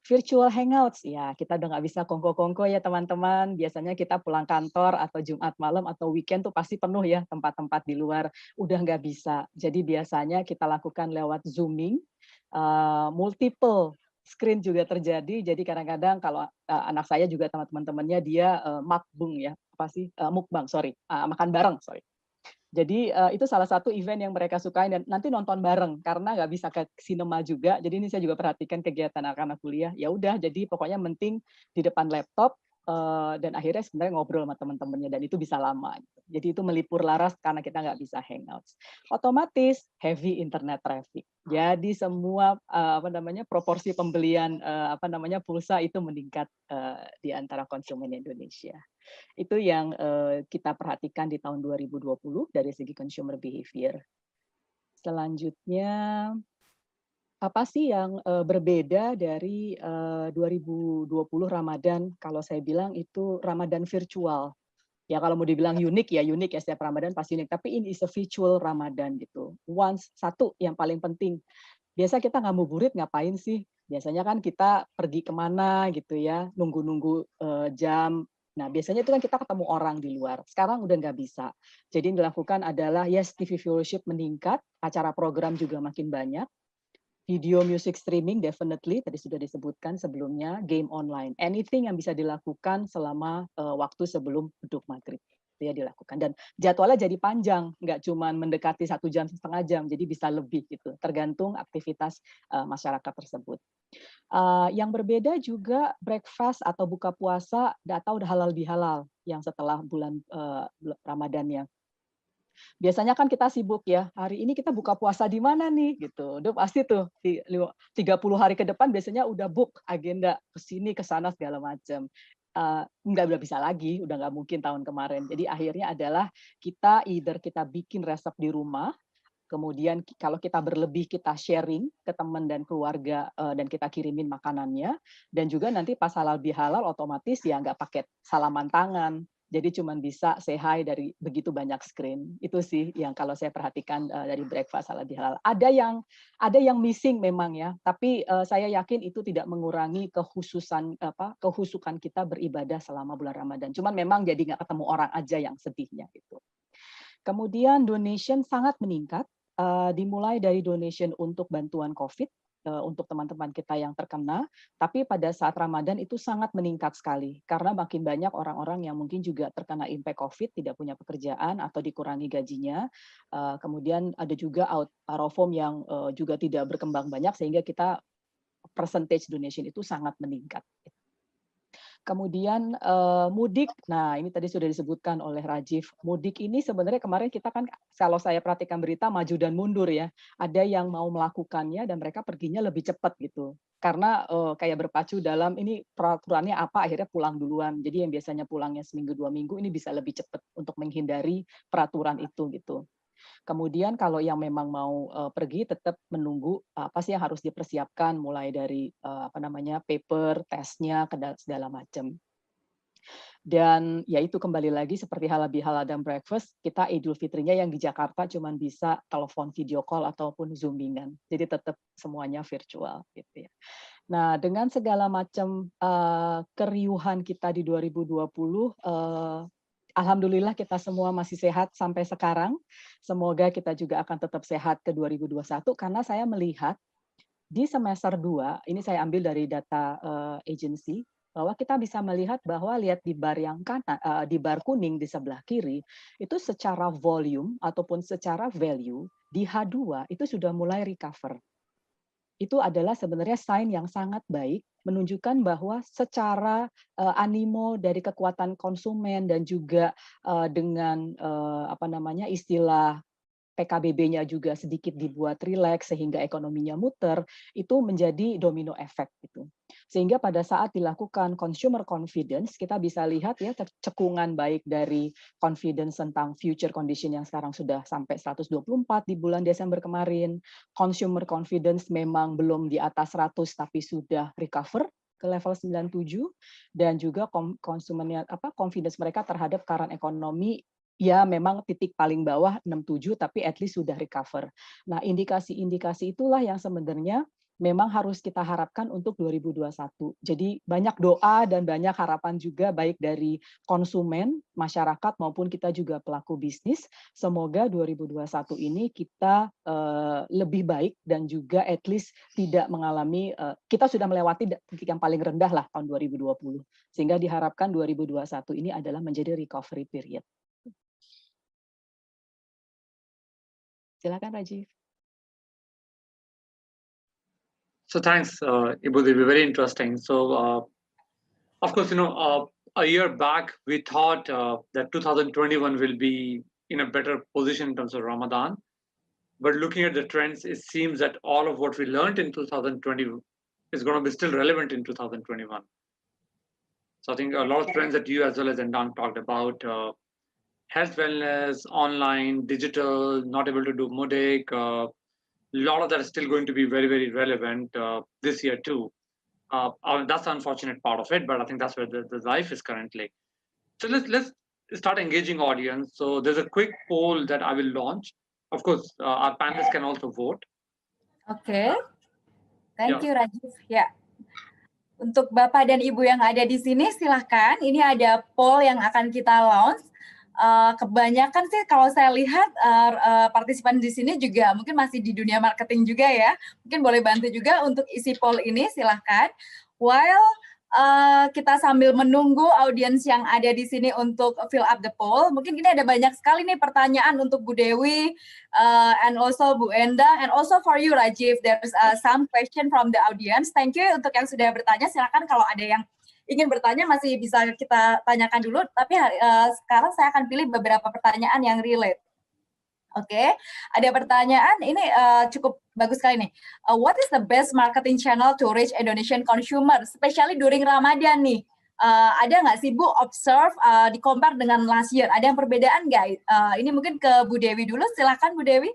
Virtual hangouts, ya kita udah nggak bisa kongko-kongko ya teman-teman. Biasanya kita pulang kantor atau Jumat malam atau weekend tuh pasti penuh ya tempat-tempat di luar. Udah nggak bisa. Jadi biasanya kita lakukan lewat Zooming, multiple screen juga terjadi. Jadi kadang-kadang kalau anak saya juga teman-temannya dia mukbang ya, apa sih mukbang, sorry, makan bareng, sorry. Jadi itu salah satu event yang mereka sukai dan nanti nonton bareng karena nggak bisa ke sinema juga. Jadi ini saya juga perhatikan kegiatan anak-anak kuliah. Ya udah, jadi pokoknya penting di depan laptop dan akhirnya sebenarnya ngobrol sama teman-temannya dan itu bisa lama. Gitu. Jadi itu melipur laras karena kita nggak bisa hangouts. Otomatis heavy internet traffic. Jadi semua proporsi pembelian pulsa itu meningkat di antara konsumen Indonesia. Itu yang kita perhatikan di tahun 2020 dari segi consumer behavior. Selanjutnya, apa sih yang berbeda dari 2020 Ramadan? Kalau saya bilang itu Ramadan virtual. Ya kalau mau dibilang unik ya setiap Ramadan pasti unik. Tapi ini is a virtual Ramadan gitu. Satu yang paling penting. Biasa kita ngabuburit ngapain sih? Biasanya kan kita pergi kemana gitu ya, nunggu-nunggu jam. Nah, biasanya itu kan kita ketemu orang di luar. Sekarang udah nggak bisa. Jadi yang dilakukan adalah yes, TV viewership meningkat, acara program juga makin banyak. Video music streaming definitely, tadi sudah disebutkan sebelumnya, game online. Anything yang bisa dilakukan selama waktu sebelum beduk maghrib. Itu ya dilakukan. Dan jadwalnya jadi panjang, nggak cuma mendekati 1 jam, setengah jam, jadi bisa lebih gitu, tergantung aktivitas masyarakat tersebut. Yang berbeda juga breakfast atau buka puasa atau halal bihalal yang setelah bulan Ramadan ya. Biasanya kan kita sibuk ya, hari ini kita buka puasa di mana nih gitu. Udah pasti tuh 30 hari ke depan biasanya udah book agenda ke sini ke sana segala macam. Nggak bisa lagi, udah nggak mungkin tahun kemarin. Jadi akhirnya adalah kita kita bikin resep di rumah, kemudian kalau kita berlebih kita sharing ke teman dan keluarga dan kita kirimin makanannya, dan juga nanti pas halal bihalal otomatis ya nggak pakai salaman tangan. Jadi cuma bisa say hi dari begitu banyak screen. Itu sih yang kalau saya perhatikan dari breakfast halal bihalal. Ada yang missing memang ya, tapi saya yakin itu tidak mengurangi kehusukan kita beribadah selama bulan Ramadan. Cuman memang jadi nggak ketemu orang aja yang sedihnya gitu. Kemudian donation sangat meningkat, dimulai dari donation untuk bantuan COVID, untuk teman-teman kita yang terkena, tapi pada saat Ramadan itu sangat meningkat sekali, karena makin banyak orang-orang yang mungkin juga terkena impact COVID, tidak punya pekerjaan atau dikurangi gajinya, kemudian ada juga out of home yang juga tidak berkembang banyak, sehingga kita percentage donation itu sangat meningkat. Kemudian mudik, nah ini tadi sudah disebutkan oleh Rajiv. Mudik ini sebenarnya kemarin kita kan kalau saya perhatikan berita maju dan mundur ya. Ada yang mau melakukannya dan mereka perginya lebih cepat gitu. Karena kayak berpacu dalam ini peraturannya apa akhirnya pulang duluan. Jadi yang biasanya pulangnya seminggu 2 minggu ini bisa lebih cepat untuk menghindari peraturan itu gitu. Kemudian kalau yang memang mau pergi tetap menunggu apa sih yang harus dipersiapkan mulai dari paper, tesnya, segala macam. Dan ya itu kembali lagi seperti halal bihalal dan breakfast, kita Idul Fitrinya yang di Jakarta cuma bisa telepon video call ataupun zoomingan. Jadi tetap semuanya virtual gitu ya. Nah, dengan segala macam keriuhan kita di 2020 alhamdulillah kita semua masih sehat sampai sekarang. Semoga kita juga akan tetap sehat ke 2021 karena saya melihat di semester 2, ini saya ambil dari data agency, bahwa kita bisa melihat bahwa lihat di bar yang kanan, di bar kuning di sebelah kiri, itu secara volume ataupun secara value di H2 itu sudah mulai recover. Itu adalah sebenarnya sign yang sangat baik, menunjukkan bahwa secara animo dari kekuatan konsumen dan juga dengan istilah PKBB-nya juga sedikit dibuat rileks sehingga ekonominya muter, itu menjadi domino efek gitu. Sehingga pada saat dilakukan consumer confidence, kita bisa lihat ya cekungan baik dari confidence tentang future condition yang sekarang sudah sampai 124 di bulan Desember kemarin. Consumer confidence memang belum di atas 100 tapi sudah recover ke level 97 dan juga confidence mereka terhadap current economy ya memang titik paling bawah 67 tapi at least sudah recover. Nah, indikasi-indikasi itulah yang sebenarnya memang harus kita harapkan untuk 2021. Jadi banyak doa dan banyak harapan juga baik dari konsumen, masyarakat maupun kita juga pelaku bisnis. Semoga 2021 ini kita lebih baik dan juga at least tidak mengalami, kita sudah melewati titik yang paling rendah lah tahun 2020. Sehingga diharapkan 2021 ini adalah menjadi recovery period. Silakan Rajiv. So thanks, Ibu Devi, very interesting. So of course, a year back, we thought that 2021 will be in a better position in terms of Ramadan. But looking at the trends, it seems that all of what we learned in 2020 is going to be still relevant in 2021. So I think a lot of trends that you as well as Endang talked about, health, wellness, online, digital, not able to do Mudek, a lot of that is still going to be very, very relevant this year too. That's the unfortunate part of it, but I think that's where the life is currently. So let's start engaging audience. So there's a quick poll that I will launch. Of course, our panelists can also vote. Oke, thank you Rajiv. Ya, untuk Bapak dan Ibu yang ada di sini silahkan. Ini ada poll yang akan kita launch. Kebanyakan sih kalau saya lihat partisipan di sini juga mungkin masih di dunia marketing juga ya. Mungkin boleh bantu juga untuk isi poll ini, silahkan. While kita sambil menunggu audiens yang ada di sini untuk fill up the poll, mungkin ini ada banyak sekali nih pertanyaan untuk Bu Dewi and also Bu Endang and also for you Rajiv. There's some question from the audience. Thank you untuk yang sudah bertanya. Silakan kalau ada yang ingin bertanya masih bisa kita tanyakan dulu, tapi sekarang saya akan pilih beberapa pertanyaan yang relate. Oke, ada pertanyaan, ini cukup bagus sekali nih. What is the best marketing channel to reach Indonesian consumer, especially during Ramadan nih? Ada nggak sih Bu, observe, di-compare dengan last year, ada yang perbedaan nggak? Ini mungkin ke Bu Dewi dulu, silakan Bu Dewi.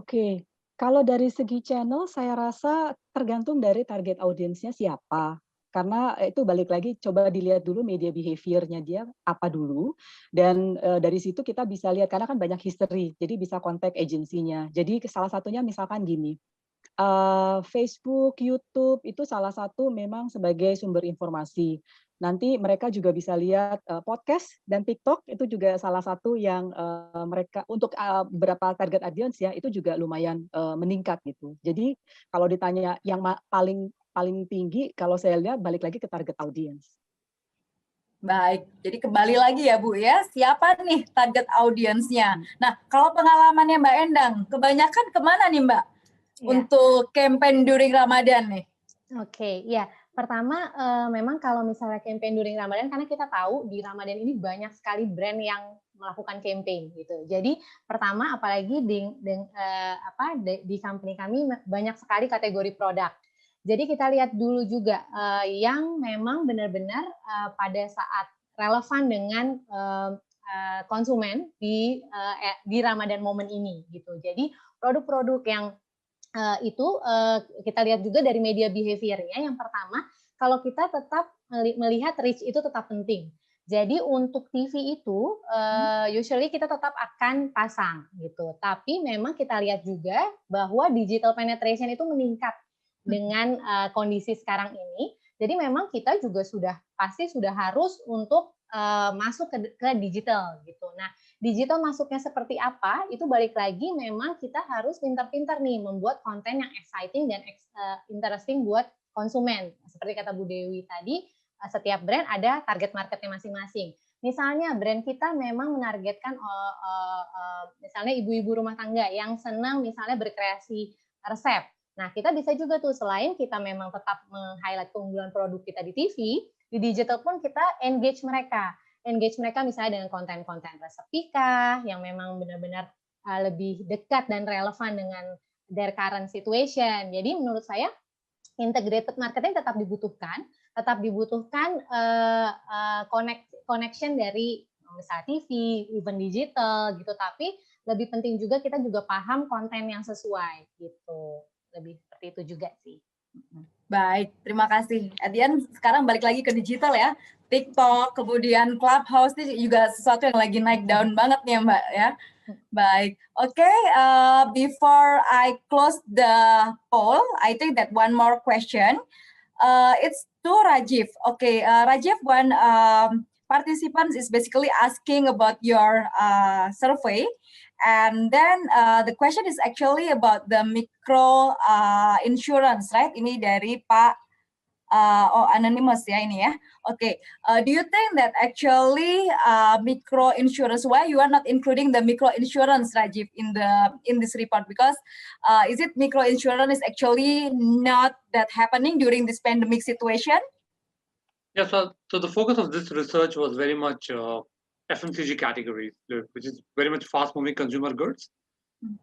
Oke. Kalau dari segi channel, saya rasa tergantung dari target audiensnya siapa. Karena itu balik lagi, coba dilihat dulu media behavior-nya dia apa dulu. Dan dari situ kita bisa lihat, karena kan banyak history, jadi bisa kontak agensinya. Jadi salah satunya misalkan gini, Facebook, YouTube, itu salah satu memang sebagai sumber informasi. Nanti mereka juga bisa lihat podcast dan TikTok, itu juga salah satu yang mereka untuk beberapa target audience ya, itu juga lumayan meningkat gitu. Jadi kalau ditanya yang paling tinggi, kalau saya lihat balik lagi ke target audience. Baik, jadi kembali lagi ya Bu ya, siapa nih target audiensnya? Nah, kalau pengalamannya Mbak Endang, kebanyakan kemana nih Mbak untuk campaign during Ramadan nih? Oke, ya. Pertama, memang kalau misalnya campaign during Ramadan, karena kita tahu di Ramadan ini banyak sekali brand yang melakukan campaign gitu. Jadi pertama, apalagi di company kami banyak sekali kategori produk. Jadi kita lihat dulu juga yang memang benar-benar pada saat relevan dengan konsumen di Ramadan momen ini gitu. Jadi produk-produk yang itu kita lihat juga dari media behavior-nya. Yang pertama, kalau kita tetap melihat reach itu tetap penting. Jadi untuk TV itu usually kita tetap akan pasang gitu. Tapi memang kita lihat juga bahwa digital penetration itu meningkat dengan kondisi sekarang ini. Jadi memang kita juga pasti sudah harus untuk masuk ke digital gitu. Nah, digital masuknya seperti apa, itu balik lagi memang kita harus pintar-pintar nih membuat konten yang exciting dan interesting buat konsumen. Seperti kata Bu Dewi tadi, setiap brand ada target marketnya masing-masing. Misalnya brand kita memang menargetkan misalnya ibu-ibu rumah tangga yang senang misalnya berkreasi resep. Nah, kita bisa juga tuh selain kita memang tetap meng-highlight keunggulan produk kita di TV, di digital pun kita engage mereka misalnya dengan konten-konten resep Pika yang memang benar-benar lebih dekat dan relevan dengan their current situation. Jadi menurut saya integrated marketing tetap dibutuhkan connection dari misalnya TV, even digital gitu. Tapi lebih penting juga kita juga paham konten yang sesuai gitu. Lebih seperti itu juga sih. Baik, terima kasih. Adian, sekarang balik lagi ke digital ya. TikTok, kemudian Clubhouse ini juga sesuatu yang lagi naik daun banget nih Mbak ya. Baik, okay. Before I close the poll, I think that one more question. It's to Rajiv. Okay, Rajiv, one participant is basically asking about your survey, and then the question is actually about the micro insurance, right? Ini dari Pak anonymous ya ini ya. Okay, do you think that actually micro insurance? Why you are not including the micro insurance, Rajiv, in this report? Because is it micro insurance is actually not that happening during this pandemic situation? Yeah, so the focus of this research was very much FMCG categories, which is very much fast-moving consumer goods.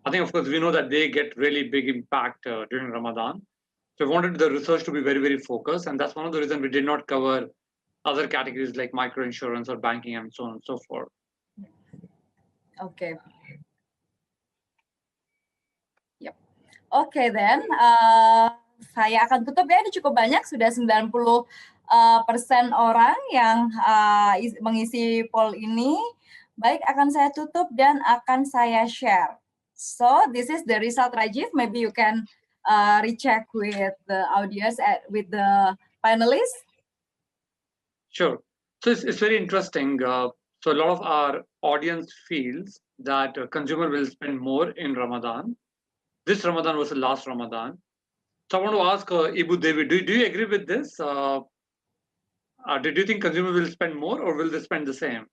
I think, of course, we know that they get really big impact during Ramadan. So we wanted the research to be very, very focused, and that's one of the reasons we did not cover other categories like microinsurance or banking and so on and so forth. Okay. Yep. Okay, then saya akan tutup ya. Ini cukup banyak, sudah 90% orang yang mengisi poll ini. Baik, akan saya tutup dan akan saya share. So this is the result, Rajiv. Maybe you can recheck with the audience, with the panelists. Sure. So it's very interesting. So a lot of our audience feels that a consumer will spend more in Ramadan, this Ramadan versus last Ramadan. So I want to ask Ibu Devi, do you agree with this? Do you think consumer will spend more or will they spend the same?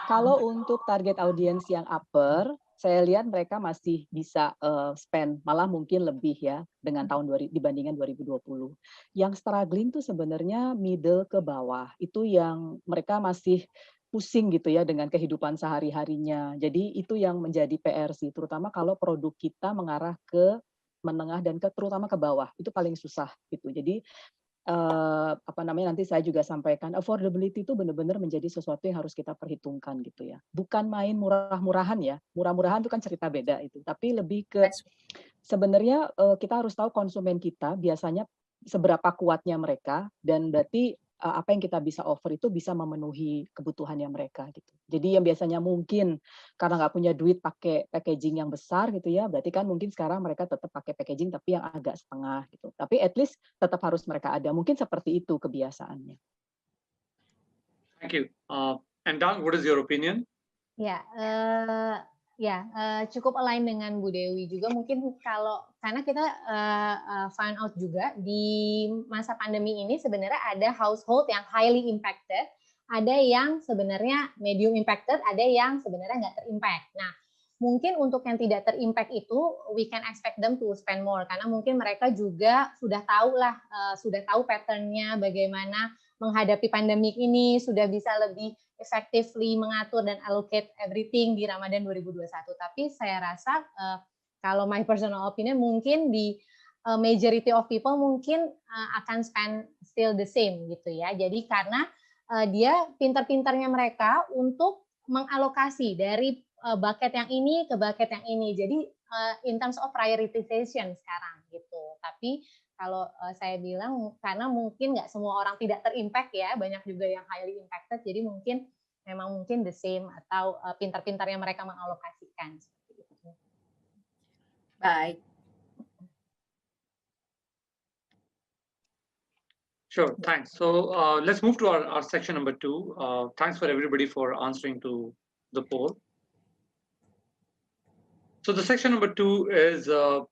Kalau untuk target audiens yang upper, saya lihat mereka masih bisa spend, malah mungkin lebih ya dengan dibandingkan 2020. Yang struggling tuh sebenarnya middle ke bawah, itu yang mereka masih pusing gitu ya dengan kehidupan sehari-harinya. Jadi itu yang menjadi PR sih, terutama kalau produk kita mengarah ke menengah dan terutama ke bawah, itu paling susah gitu. Jadi nanti saya juga sampaikan affordability itu benar-benar menjadi sesuatu yang harus kita perhitungkan gitu ya. Bukan main murah-murahan ya. Murah-murahan itu kan cerita beda itu. Tapi lebih ke sebenarnya kita harus tahu konsumen kita biasanya seberapa kuatnya mereka dan berarti apa yang kita bisa offer itu bisa memenuhi kebutuhannya mereka gitu. Jadi yang biasanya mungkin karena nggak punya duit pakai packaging yang besar gitu ya, berarti kan mungkin sekarang mereka tetap pakai packaging tapi yang agak setengah gitu. Tapi at least tetap harus mereka ada. Mungkin seperti itu kebiasaannya. Thank you. And Dang, what is your opinion? Cukup align dengan Bu Dewi juga. Mungkin karena kita find out juga di masa pandemi ini sebenarnya ada household yang highly impacted, ada yang sebenarnya medium impacted, ada yang sebenarnya nggak terimpact. Nah, mungkin untuk yang tidak terimpact itu we can expect them to spend more karena mungkin mereka juga sudah tahu patternnya bagaimana menghadapi pandemik ini, sudah bisa lebih effectively mengatur dan allocate everything di Ramadan 2021. Tapi saya rasa kalau my personal opinion mungkin di majority of people mungkin akan spend still the same gitu ya. Jadi karena dia pintar-pintarnya mereka untuk mengalokasi dari bucket yang ini ke bucket yang ini. Jadi in terms of prioritization sekarang gitu. Tapi kalau saya bilang karena mungkin nggak semua orang tidak terimpact ya, banyak juga yang highly impacted, jadi memang mungkin the same atau pintar-pintarnya mereka mengalokasikan seperti itu. Baik. Sure, thanks. So let's move to our section number 2. Thanks for everybody for answering to the poll. So the section number 2 is, of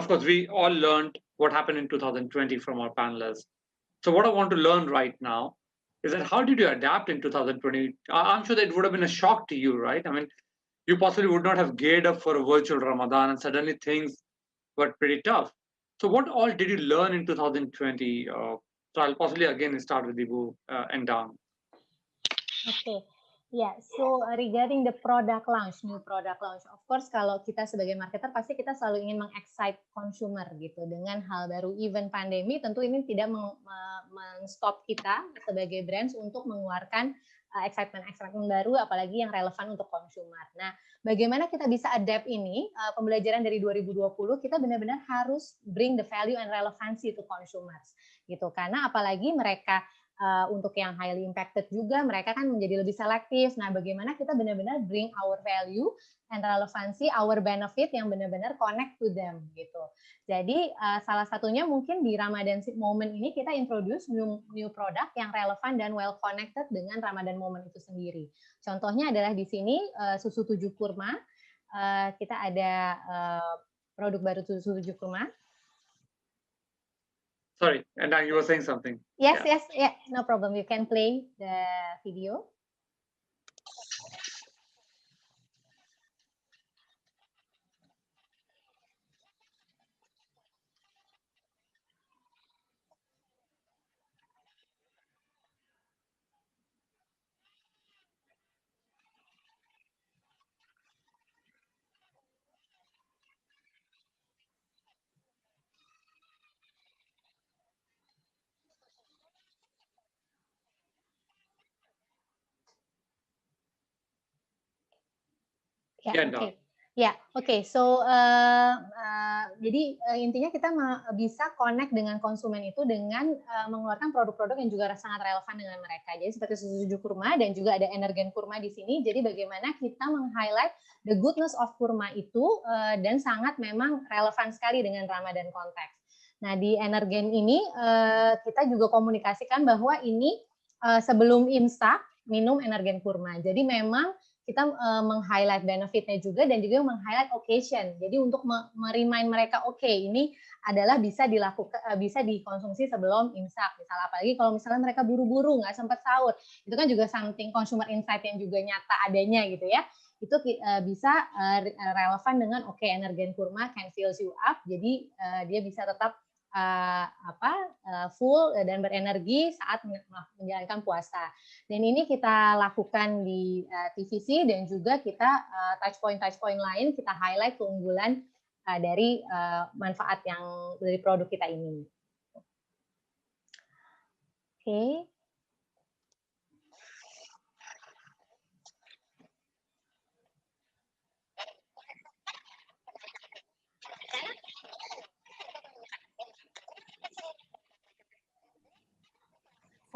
course, we all learned what happened in 2020 from our panelists. So what I want to learn right now is that how did you adapt in 2020? I'm sure that it would have been a shock to you, right? I mean, you possibly would not have geared up for a virtual Ramadan and suddenly things were pretty tough. So what all did you learn in 2020? So I'll possibly again start with Ibu and Dang. Okay. Yeah, so regarding the new product launch, of course kalau kita sebagai marketer pasti kita selalu ingin meng-excite consumer gitu dengan hal baru. Even pandemi tentu ini tidak men-stop kita sebagai brands untuk mengeluarkan excitement baru apalagi yang relevan untuk consumer. Nah, bagaimana kita bisa adapt ini? Pembelajaran dari 2020 kita benar-benar harus bring the value and relevancy to consumers gitu. Karena apalagi mereka untuk yang highly impacted juga mereka kan menjadi lebih selektif. Nah, bagaimana kita benar-benar bring our value and relevancy, our benefit yang benar-benar connect to them gitu. Jadi salah satunya mungkin di Ramadan Moment ini kita introduce new product yang relevan dan well connected dengan Ramadan Moment itu sendiri. Contohnya adalah di sini susu 7 kurma. Kita ada produk baru susu 7 kurma. Sorry, and you were saying something. Yes, no problem. You can play the video. Oke. So jadi intinya kita bisa connect dengan konsumen itu dengan mengeluarkan produk-produk yang juga sangat relevan dengan mereka. Jadi seperti susu 7 kurma dan juga ada energen kurma di sini. Jadi bagaimana kita meng-highlight the goodness of kurma itu dan sangat memang relevan sekali dengan Ramadan konteks. Nah, di energen ini kita juga komunikasikan bahwa ini sebelum imsak minum energen kurma. Jadi memang kita meng-highlight benefitnya juga dan juga meng-highlight occasion. Jadi untuk merimain mereka, oke, ini adalah bisa dilakukan, bisa dikonsumsi sebelum imsak. Misalnya apalagi kalau misalnya mereka buru-buru nggak sempat sahur, itu kan juga something consumer insight yang juga nyata adanya gitu ya. Itu bisa relevan dengan energen kurma can fill you up. Jadi dia bisa tetap full dan berenergi saat menjalankan puasa. Dan ini kita lakukan di TVC dan juga kita touch point lain kita highlight keunggulan dari manfaat yang dari produk kita ini. Oke.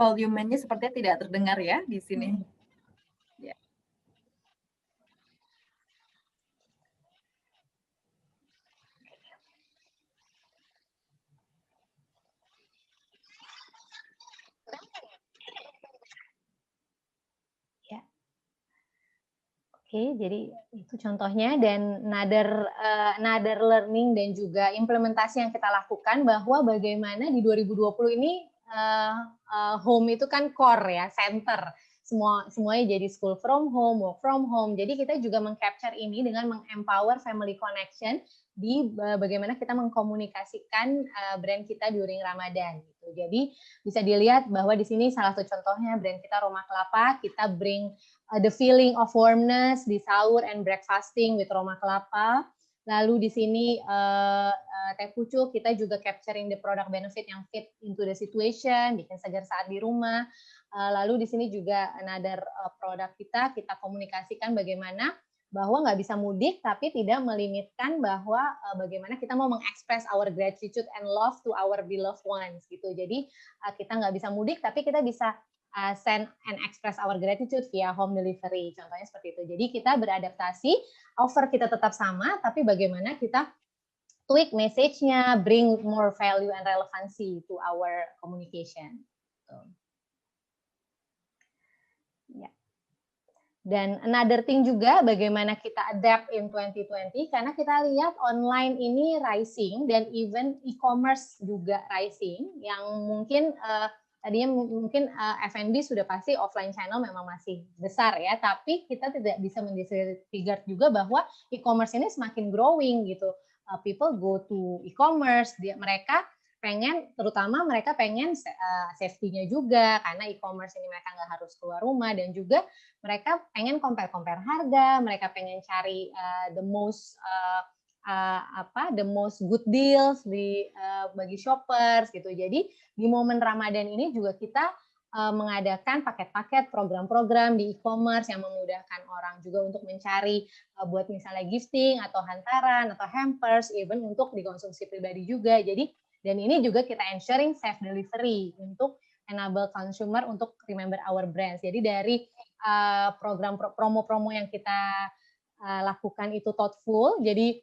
Volumenya sepertinya tidak terdengar ya di sini. Ya. Oke, jadi itu contohnya dan another learning dan juga implementasi yang kita lakukan bahwa bagaimana di 2020 ini home itu kan core ya, center. Semuanya jadi school from home, work from home. Jadi kita juga meng-capture ini dengan meng-empower family connection di bagaimana kita mengkomunikasikan brand kita during Ramadan. Gitu. Jadi bisa dilihat bahwa di sini salah satu contohnya brand kita Roma Kelapa, kita bring the feeling of warmness di sahur and breakfasting with Roma Kelapa. Lalu di sini teh pucuk kita juga capturing the product benefit yang fit into the situation, bikin segar saat di rumah. Lalu di sini juga another produk kita komunikasikan bagaimana bahwa nggak bisa mudik tapi tidak melimitkan bahwa bagaimana kita mau mengekspres our gratitude and love to our beloved ones gitu. Jadi kita nggak bisa mudik tapi kita bisa send and express our gratitude via home delivery. Contohnya seperti itu. Jadi kita beradaptasi, offer kita tetap sama, tapi bagaimana kita tweak message-nya, bring more value and relevancy to our communication. Ya. Dan another thing juga bagaimana kita adapt in 2020 karena kita lihat online ini rising dan even e-commerce juga rising yang mungkin tadinya mungkin F&B sudah pasti offline channel memang masih besar ya, tapi kita tidak bisa mendisregard juga bahwa e-commerce ini semakin growing gitu. People go to e-commerce, mereka pengen safety-nya juga karena e-commerce ini mereka nggak harus keluar rumah dan juga mereka pengen compare harga, mereka pengen cari the most good deals bagi shoppers gitu. Jadi di momen Ramadan ini juga kita mengadakan paket-paket program-program di e-commerce yang memudahkan orang juga untuk mencari buat misalnya gifting atau hantaran atau hampers, even untuk dikonsumsi pribadi juga. Jadi dan ini juga kita ensuring safe delivery untuk enable consumer untuk remember our brands. Jadi dari program promo-promo yang kita lakukan itu thoughtful, jadi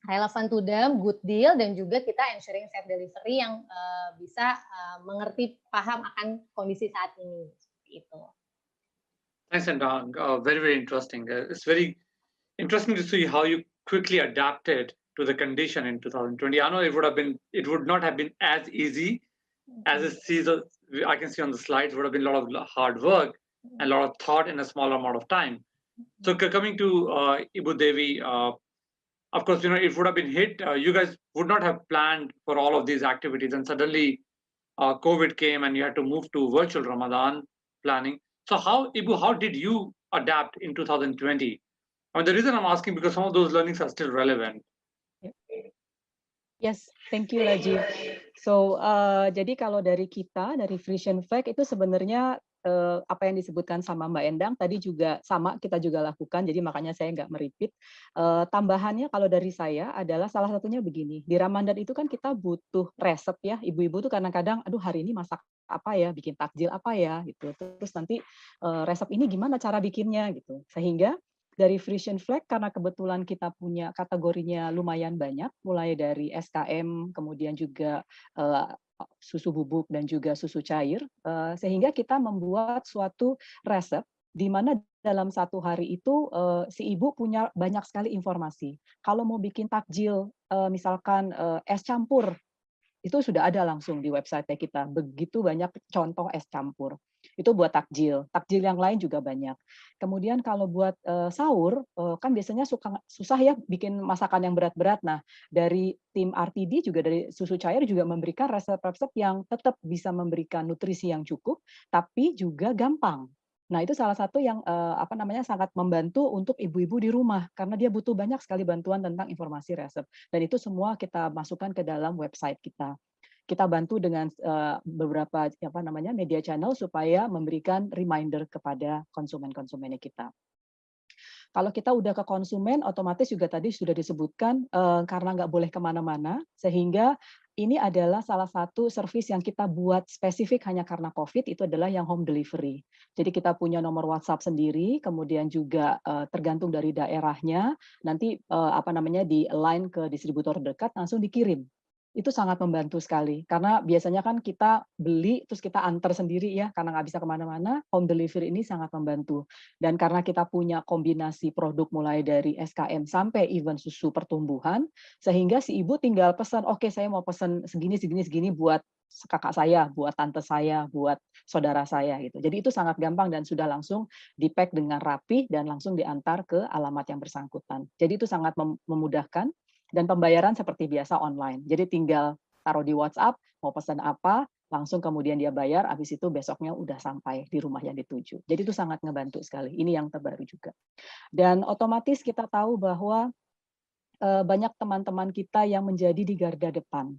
relevant to them, good deal, dan juga kita ensuring safe delivery yang bisa mengerti, paham akan kondisi saat ini. Seperti itu. Thanks, Endang. Very, very interesting. It's very interesting to see how you quickly adapted to the condition in 2020. I know it would not have been as easy as I can see on the slides. It would have been a lot of hard work and a lot of thought in a small amount of time. So coming to Ibu Devi, of course, it would have been hit. You guys would not have planned for all of these activities, and suddenly COVID came and you had to move to virtual Ramadan planning. So Ibu, how did you adapt in 2020? I mean, the reason I'm asking because some of those learnings are still relevant. Yes, thank you Rajiv. So, jadi kalau dari kita, dari Frisian Flag itu sebenarnya apa yang disebutkan sama Mbak Endang tadi juga sama kita juga lakukan, jadi makanya saya nggak meripit. Tambahannya kalau dari saya adalah salah satunya begini, di Ramadan itu kan kita butuh resep ya, ibu-ibu tuh kadang-kadang, aduh hari ini masak apa ya, bikin takjil apa ya, gitu. Terus nanti resep ini gimana cara bikinnya gitu, sehingga dari Frisian Flag karena kebetulan kita punya kategorinya lumayan banyak, mulai dari SKM, kemudian juga susu bubuk dan juga susu cair, sehingga kita membuat suatu resep di mana dalam satu hari itu si ibu punya banyak sekali informasi. Kalau mau bikin takjil, misalkan es campur, itu sudah ada langsung di website kita. Begitu banyak contoh es campur. Itu buat takjil. Takjil yang lain juga banyak. Kemudian kalau buat sahur, kan biasanya susah ya bikin masakan yang berat-berat. Nah, dari tim RTD juga dari susu cair juga memberikan resep-resep yang tetap bisa memberikan nutrisi yang cukup, tapi juga gampang. Nah, itu salah satu yang sangat membantu untuk ibu-ibu di rumah karena dia butuh banyak sekali bantuan tentang informasi resep. Dan itu semua kita masukkan ke dalam website kita. Kita bantu dengan beberapa media channel supaya memberikan reminder kepada konsumen-konsumennya kita. Kalau kita udah ke konsumen, otomatis juga tadi sudah disebutkan karena nggak boleh kemana-mana, sehingga ini adalah salah satu service yang kita buat spesifik hanya karena COVID, itu adalah yang home delivery. Jadi kita punya nomor WhatsApp sendiri, kemudian juga tergantung dari daerahnya, nanti di align ke distributor dekat, langsung dikirim. Itu sangat membantu sekali, karena biasanya kan kita beli, terus kita antar sendiri ya, karena nggak bisa kemana-mana, home delivery ini sangat membantu. Dan karena kita punya kombinasi produk mulai dari SKM sampai even susu pertumbuhan, sehingga si ibu tinggal pesan, oke saya mau pesan segini buat kakak saya, buat tante saya, buat saudara saya gitu. Jadi itu sangat gampang dan sudah langsung di-pack dengan rapi dan langsung diantar ke alamat yang bersangkutan. Jadi itu sangat memudahkan. Dan pembayaran seperti biasa online. Jadi tinggal taruh di WhatsApp, mau pesan apa, langsung kemudian dia bayar, habis itu besoknya udah sampai di rumah yang dituju. Jadi itu sangat ngebantu sekali. Ini yang terbaru juga. Dan otomatis kita tahu bahwa banyak teman-teman kita yang menjadi di garda depan,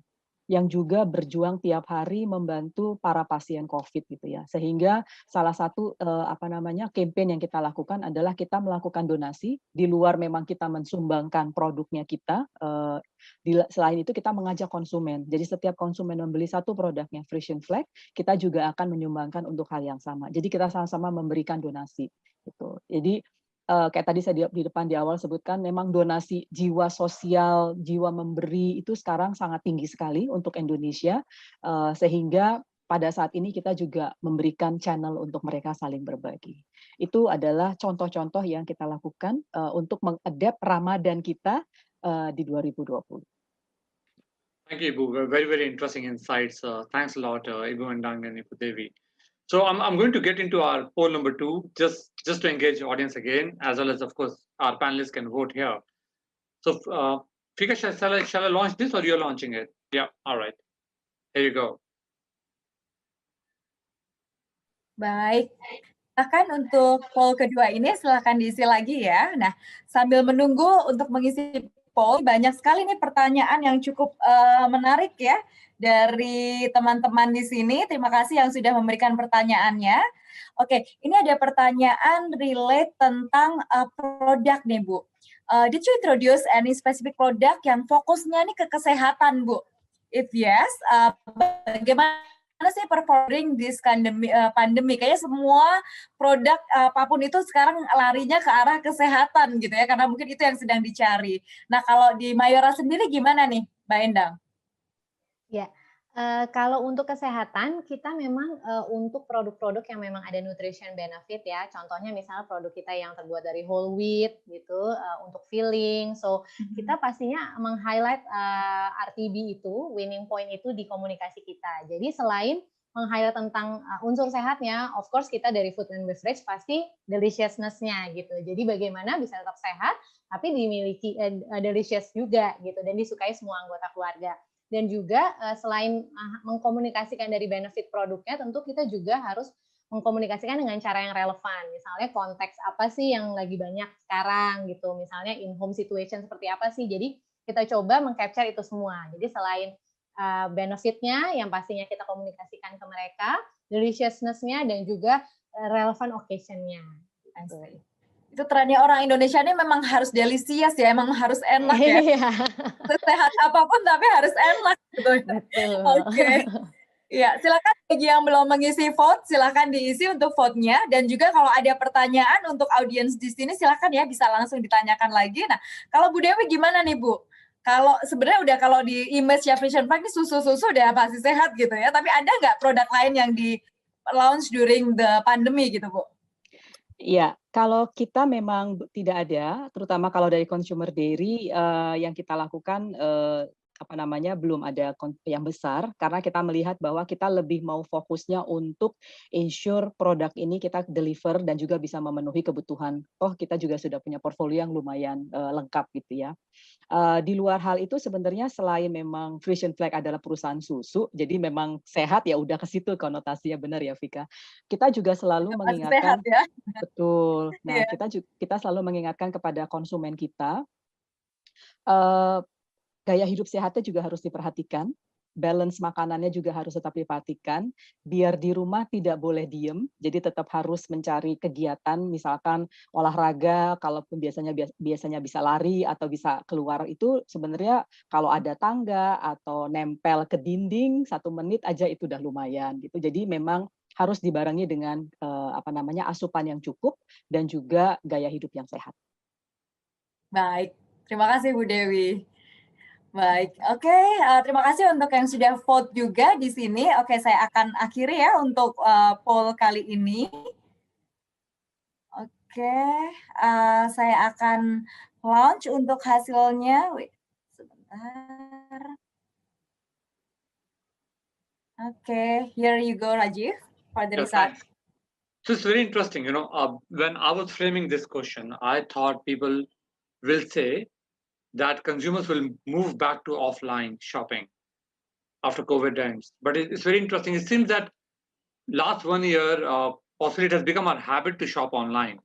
yang juga berjuang tiap hari membantu para pasien COVID gitu ya. Sehingga salah satu campaign yang kita lakukan adalah kita melakukan donasi di luar memang kita mensumbangkan produknya kita. Selain itu kita mengajak konsumen. Jadi setiap konsumen membeli satu produknya Frisian Flag, kita juga akan menyumbangkan untuk hal yang sama. Jadi kita sama-sama memberikan donasi gitu. Jadi kayak tadi saya di depan di awal sebutkan, memang donasi jiwa sosial, jiwa memberi itu sekarang sangat tinggi sekali untuk Indonesia, sehingga pada saat ini kita juga memberikan channel untuk mereka saling berbagi. Itu adalah contoh-contoh yang kita lakukan untuk mengadapt Ramadan kita di 2020. Thank you, Ibu. Very, very interesting insights. Thanks a lot, Ibu Endang and Ibu Devi. So I'm going to get into our poll number 2, just to engage the audience again, as well as, of course, our panelists can vote here. So, Fika, shall I launch this or you're launching it? Yeah, all right. Here you go. Baik. Silakan untuk poll kedua ini, silakan diisi lagi ya. Nah, sambil menunggu untuk mengisi poll, banyak sekali nih pertanyaan yang cukup menarik ya dari teman-teman di sini. Terima kasih yang sudah memberikan pertanyaannya. Oke, ini ada pertanyaan relate tentang produk nih, Bu. Did you introduce any specific product yang fokusnya nih ke kesehatan, Bu? If yes, bagaimana sih performing this pandemi? Kayaknya semua produk apapun itu sekarang larinya ke arah kesehatan gitu ya, karena mungkin itu yang sedang dicari. Nah, kalau di Mayora sendiri gimana nih, Mbak Endang? Ya, kalau untuk kesehatan kita memang untuk produk-produk yang memang ada nutrition benefit ya. Contohnya misalnya produk kita yang terbuat dari whole wheat gitu untuk filling. So kita pastinya meng-highlight RTB itu, winning point itu di komunikasi kita. Jadi selain meng-highlight tentang unsur sehatnya, of course kita dari food and beverage pasti deliciousness-nya gitu. Jadi bagaimana bisa tetap sehat tapi dimiliki delicious juga gitu dan disukai semua anggota keluarga. Dan juga selain mengkomunikasikan dari benefit produknya, tentu kita juga harus mengkomunikasikan dengan cara yang relevan. Misalnya konteks apa sih yang lagi banyak sekarang gitu. Misalnya in home situation seperti apa sih. Jadi kita coba meng-capture itu semua. Jadi selain benefitnya yang pastinya kita komunikasikan ke mereka, deliciousness-nya dan juga relevan occasion-nya. Gitu. Itu trennya orang Indonesia ini memang harus delicious ya, emang harus enak ya. Sehat apapun tapi harus enak gitu. Oke. Ya, silakan bagi yang belum mengisi vote, silakan diisi untuk vote-nya dan juga kalau ada pertanyaan untuk audiens di sini silakan ya bisa langsung ditanyakan lagi. Nah, kalau Bu Dewi gimana nih Bu? Kalau sebenarnya udah kalau di image ya Vision Pack ini susu-susu udah pasti sehat gitu ya, tapi ada nggak produk lain yang di launch during the pandemi gitu Bu? Iya, kalau kita memang tidak ada, terutama kalau dari consumer dairy yang kita lakukan belum ada yang besar karena kita melihat bahwa kita lebih mau fokusnya untuk ensure produk ini kita deliver dan juga bisa memenuhi kebutuhan. Kita juga sudah punya portfolio yang lumayan lengkap gitu ya. Di luar hal itu sebenarnya selain memang Frisian Flag adalah perusahaan susu, jadi memang sehat ya udah ke situ konotasinya benar ya Vika. Kita juga selalu mengingatkan, sehat, ya? Betul. Nah kita selalu mengingatkan kepada konsumen kita. Gaya hidup sehatnya juga harus diperhatikan, balance makanannya juga harus tetap diperhatikan, biar di rumah tidak boleh diem, jadi tetap harus mencari kegiatan, misalkan olahraga, kalaupun biasanya bisa lari atau bisa keluar itu sebenarnya kalau ada tangga atau nempel ke dinding 1 menit aja itu udah lumayan gitu. Jadi memang harus dibarengi dengan asupan yang cukup dan juga gaya hidup yang sehat. Baik, terima kasih Bu Dewi. Baik, oke. Terima kasih untuk yang sudah vote juga di sini. Oke, saya akan akhiri ya untuk poll kali ini. Oke, saya akan launch untuk hasilnya. Wait, sebentar. Oke, here you go, Rajiv, for the result. So it's very interesting, when I was framing this question, I thought people will say that consumers will move back to offline shopping after COVID ends. But it's very interesting. It seems that last 1 year, possibly it has become our habit to shop online.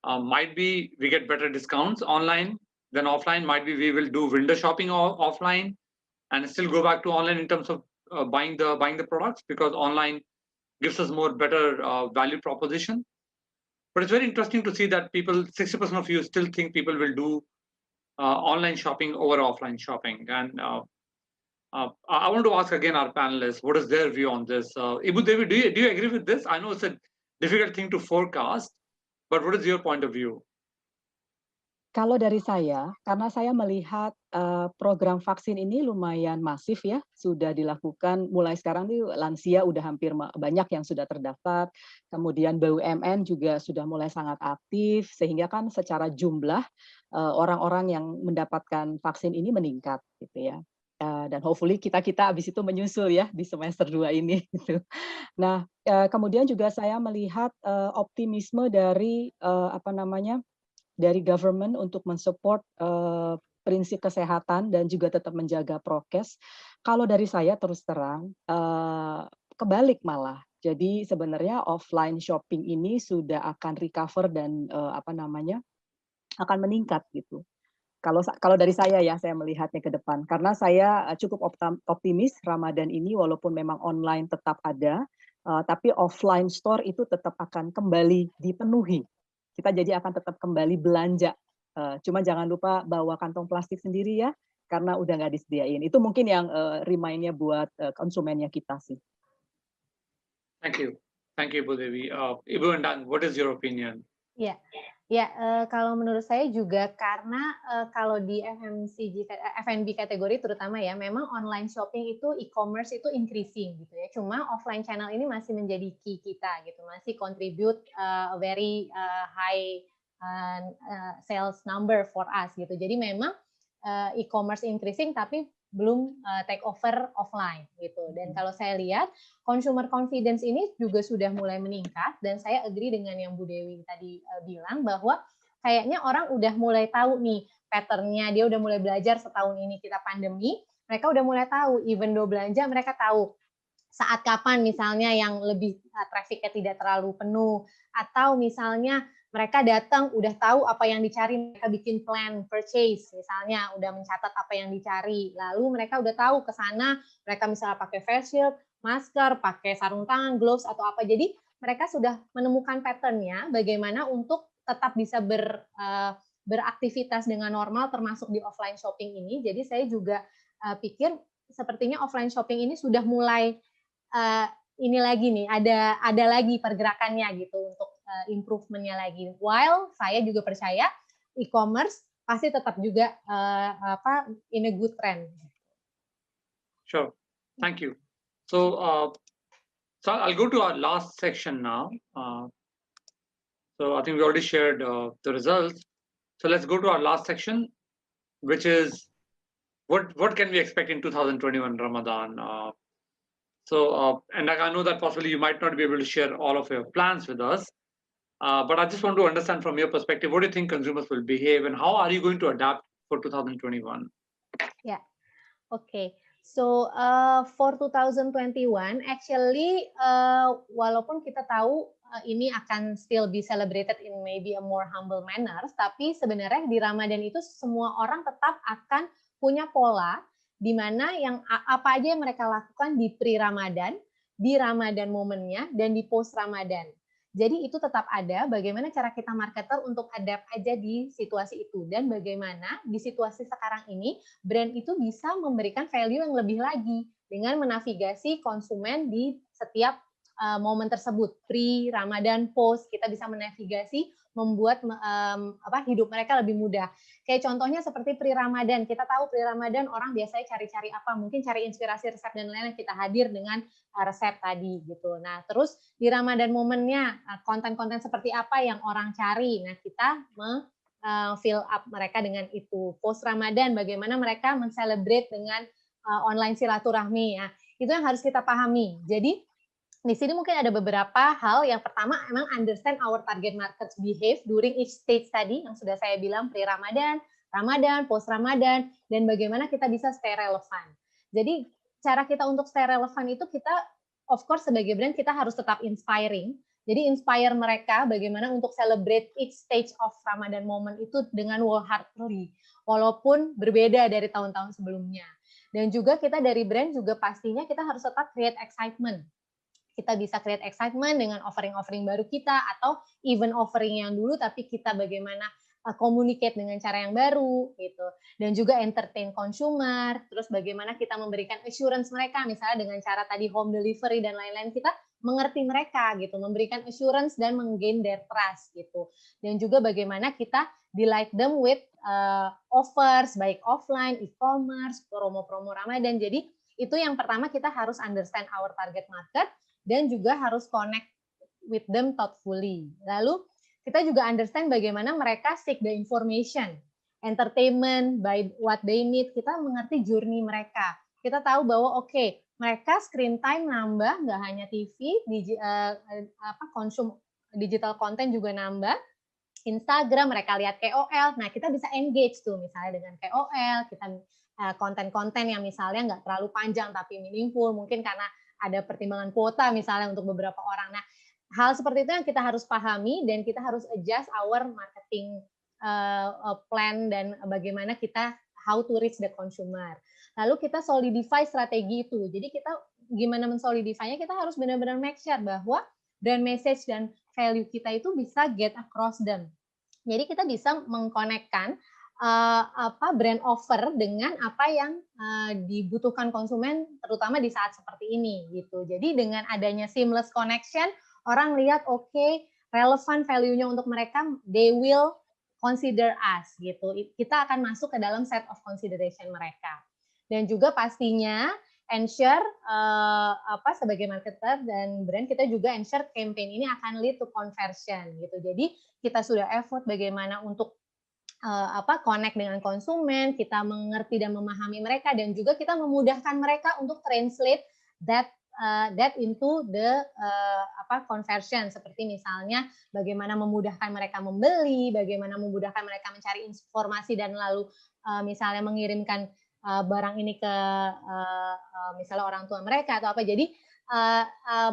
Might be we get better discounts online than offline. Might be we will do window shopping offline and still go back to online in terms of buying the products because online gives us more better value proposition. But it's very interesting to see that 60% of you still think people will do online shopping over offline shopping. And I want to ask again our panelists, what is their view on this? Ibu Devi, do you agree with this? I know it's a difficult thing to forecast, but what is your point of view? Kalau dari saya, karena saya melihat program vaksin ini lumayan masif ya, sudah dilakukan mulai sekarang nih lansia udah hampir banyak yang sudah terdaftar, kemudian BUMN juga sudah mulai sangat aktif, sehingga kan secara jumlah orang-orang yang mendapatkan vaksin ini meningkat gitu ya. Dan hopefully kita habis itu menyusul ya di semester 2 ini gitu. Nah, kemudian juga saya melihat optimisme dari dari government untuk mensupport prinsip kesehatan dan juga tetap menjaga prokes. Kalau dari saya terus terang kebalik malah. Jadi sebenarnya offline shopping ini sudah akan recover dan akan meningkat gitu. Kalau dari saya ya, saya melihatnya ke depan. Karena saya cukup optimis Ramadan ini walaupun memang online tetap ada, tapi offline store itu tetap akan kembali dipenuhi. Kita jadi akan tetap kembali belanja. Cuma jangan lupa bawa kantong plastik sendiri ya, karena udah nggak disediain. Itu mungkin yang remind-nya buat konsumennya kita sih. Thank you, Ibu Dewi. Ibu Endang, what is your opinion? Kalau menurut saya juga karena kalau di F&B kategori terutama ya, memang online shopping itu e-commerce itu increasing gitu ya. Cuma offline channel ini masih menjadi key kita gitu, masih contribute very high sales number for us gitu. Jadi memang e-commerce increasing tapi belum take over offline gitu. Dan kalau saya lihat consumer confidence ini juga sudah mulai meningkat, dan saya agree dengan yang Bu Dewi tadi bilang bahwa kayaknya orang udah mulai tahu nih pattern-nya, dia udah mulai belajar setahun ini kita pandemi, mereka udah mulai tahu, even though belanja mereka tahu saat kapan misalnya yang lebih traffic-nya tidak terlalu penuh, atau misalnya mereka datang udah tahu apa yang dicari, mereka bikin plan purchase misalnya, udah mencatat apa yang dicari, lalu mereka udah tahu ke sana, mereka misalnya pakai face shield, masker, pakai sarung tangan, gloves atau apa. Jadi mereka sudah menemukan pattern-nya bagaimana untuk tetap bisa beraktivitas dengan normal termasuk di offline shopping ini. Jadi saya juga pikir sepertinya offline shopping ini sudah mulai ini lagi nih, ada lagi pergerakannya gitu untuk improvement-nya lagi. While saya juga percaya e-commerce pasti tetap juga in a good trend. Sure, thank you. So I'll go to our last section now. So I think we already shared the results. So let's go to our last section, which is what can we expect in 2021 Ramadan. And I know that possibly you might not be able to share all of your plans with us, but I just want to understand from your perspective, what do you think consumers will behave and how are you going to adapt for 2021? Yeah, okay. So for 2021, actually walaupun kita tahu ini akan still be celebrated in maybe a more humble manner, tapi sebenarnya di Ramadan itu semua orang tetap akan punya pola di mana yang apa aja yang mereka lakukan di pre-Ramadan, di Ramadan momennya, dan di post-Ramadan. Jadi itu tetap ada, bagaimana cara kita marketer untuk adapt aja di situasi itu. Dan bagaimana di situasi sekarang ini, brand itu bisa memberikan value yang lebih lagi dengan menavigasi konsumen di setiap momen tersebut. Pre-Ramadan, post, kita bisa menavigasi, membuat hidup mereka lebih mudah. Kayak contohnya seperti pre-Ramadan, kita tahu pre-Ramadan orang biasanya cari-cari apa, mungkin cari inspirasi resep dan lain-lain, kita hadir dengan resep tadi gitu. Nah, terus di Ramadan momennya konten-konten seperti apa yang orang cari. Nah, kita fill up mereka dengan itu. Post Ramadan bagaimana mereka men-celebrate dengan online silaturahmi. Nah, itu yang harus kita pahami. Jadi di sini mungkin ada beberapa hal. Yang pertama, emang understand our target market behave during each stage tadi yang sudah saya bilang, pre-Ramadan, Ramadan, post-Ramadan, dan bagaimana kita bisa stay relevan. Jadi cara kita untuk stay relevan itu kita, of course sebagai brand kita harus tetap inspiring. Jadi inspire mereka bagaimana untuk celebrate each stage of Ramadan moment itu dengan wholeheartedly, walaupun berbeda dari tahun-tahun sebelumnya. Dan juga kita dari brand juga pastinya kita harus tetap create excitement. Kita bisa create excitement dengan offering-offering baru kita, atau even offering yang dulu tapi kita bagaimana communicate dengan cara yang baru gitu. Dan juga entertain consumer, terus bagaimana kita memberikan assurance mereka misalnya dengan cara tadi home delivery dan lain-lain, kita mengerti mereka gitu, memberikan assurance dan menggain their trust gitu. Dan juga bagaimana kita delight them with offers baik offline, e-commerce, promo-promo Ramadan. Jadi itu yang pertama, kita harus understand our target market dan juga harus connect with them thoughtfully. Lalu kita juga understand bagaimana mereka seek the information, entertainment, by what they need. Kita mengerti journey mereka. Kita tahu bahwa mereka screen time nambah, nggak hanya TV, konsum digital content juga nambah. Instagram mereka lihat KOL. Nah, kita bisa engage tuh misalnya dengan KOL, kita konten-konten yang misalnya nggak terlalu panjang tapi meaningful, mungkin karena ada pertimbangan kuota misalnya untuk beberapa orang. Nah, hal seperti itu yang kita harus pahami dan kita harus adjust our marketing plan dan bagaimana kita how to reach the consumer. Lalu kita solidify strategi itu. Jadi kita gimana mensolidify-nya, kita harus benar-benar make sure bahwa brand message dan value kita itu bisa get across them. Jadi kita bisa mengkonekkan brand offer dengan apa yang dibutuhkan konsumen, terutama di saat seperti ini gitu. Jadi dengan adanya seamless connection, orang lihat oke, relevan value-nya untuk mereka, they will consider us gitu. Kita akan masuk ke dalam set of consideration mereka. Dan juga pastinya ensure sebagai marketer dan brand, kita juga ensure campaign ini akan lead to conversion gitu. Jadi kita sudah effort bagaimana untuk connect dengan konsumen, kita mengerti dan memahami mereka, dan juga kita memudahkan mereka untuk translate that into the conversion, seperti misalnya bagaimana memudahkan mereka membeli, bagaimana memudahkan mereka mencari informasi dan lalu misalnya mengirimkan barang ini ke misalnya orang tua mereka atau apa. Jadi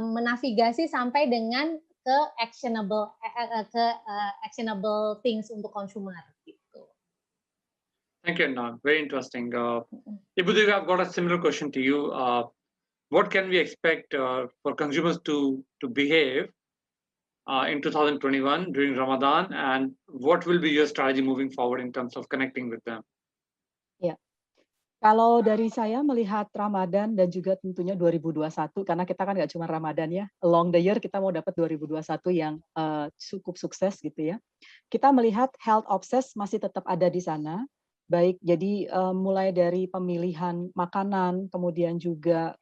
menavigasi sampai dengan ke actionable things untuk consumer gitu. Thank you, Anna. Very interesting. Ibu Dewi, I've got a similar question to you. What can we expect for consumers to behave in 2021 during Ramadan, and what will be your strategy moving forward in terms of connecting with them? Ya, kalau dari saya melihat Ramadan dan juga tentunya 2021, karena kita kan nggak cuma Ramadan ya, along the year kita mau dapat 2021 yang cukup sukses gitu ya. Kita melihat health obsess masih tetap ada di sana. Baik, jadi mulai dari pemilihan makanan, kemudian juga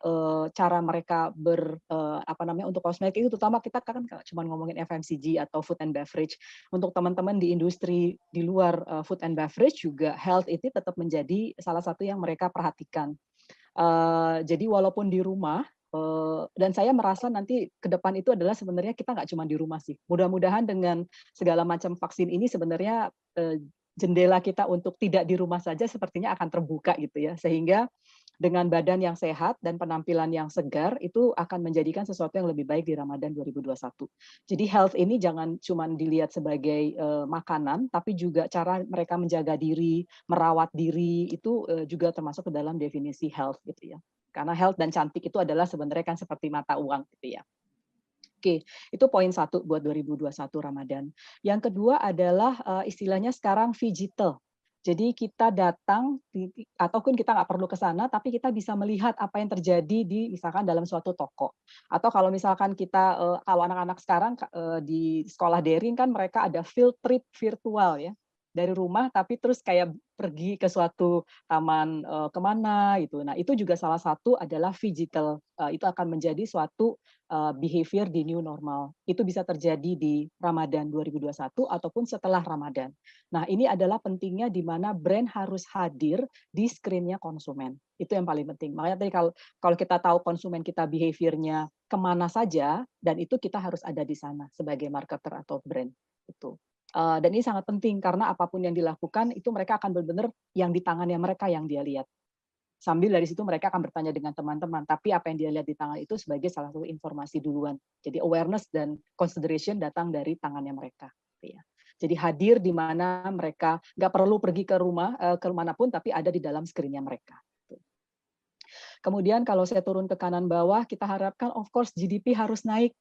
cara mereka untuk kosmetik itu, terutama kita kan cuma ngomongin FMCG atau food and beverage. Untuk teman-teman di industri di luar food and beverage juga health itu tetap menjadi salah satu yang mereka perhatikan. Jadi walaupun di rumah, dan saya merasa nanti ke depan itu adalah sebenarnya kita nggak cuma di rumah sih. Mudah-mudahan dengan segala macam vaksin ini sebenarnya jendela kita untuk tidak di rumah saja sepertinya akan terbuka gitu ya, sehingga dengan badan yang sehat dan penampilan yang segar itu akan menjadikan sesuatu yang lebih baik di Ramadan 2021. Jadi health ini jangan cuma dilihat sebagai makanan, tapi juga cara mereka menjaga diri, merawat diri itu juga termasuk ke dalam definisi health gitu ya. Karena health dan cantik itu adalah sebenarnya kan seperti mata uang gitu ya. Oke, itu poin 1 buat 2021 Ramadan. Yang kedua adalah istilahnya sekarang digital. Jadi kita datang, ataupun kita nggak perlu ke sana, tapi kita bisa melihat apa yang terjadi di misalkan dalam suatu toko. Atau kalau misalkan kita, kalau anak-anak sekarang di sekolah daring kan mereka ada field trip virtual ya, dari rumah tapi terus kayak pergi ke suatu taman kemana gitu. Nah itu juga salah satu adalah digital. Itu akan menjadi suatu behavior di new normal. Itu bisa terjadi di Ramadan 2021 ataupun setelah Ramadan. Nah, ini adalah pentingnya di mana brand harus hadir di screen-nya konsumen. Itu yang paling penting. Makanya tadi kalau kita tahu konsumen kita behavior-nya kemana saja, dan itu kita harus ada di sana sebagai marketer atau brand. Itu. Dan ini sangat penting karena apapun yang dilakukan itu mereka akan benar-benar yang di tangannya mereka yang dia lihat. Sambil dari situ mereka akan bertanya dengan teman-teman, tapi apa yang dia lihat di tangan itu sebagai salah satu informasi duluan. Jadi awareness dan consideration datang dari tangannya mereka. Jadi hadir di mana mereka nggak perlu pergi ke rumah, kemanapun, tapi ada di dalam screen-nya mereka. Kemudian kalau saya turun ke kanan bawah, kita harapkan of course GDP harus naik.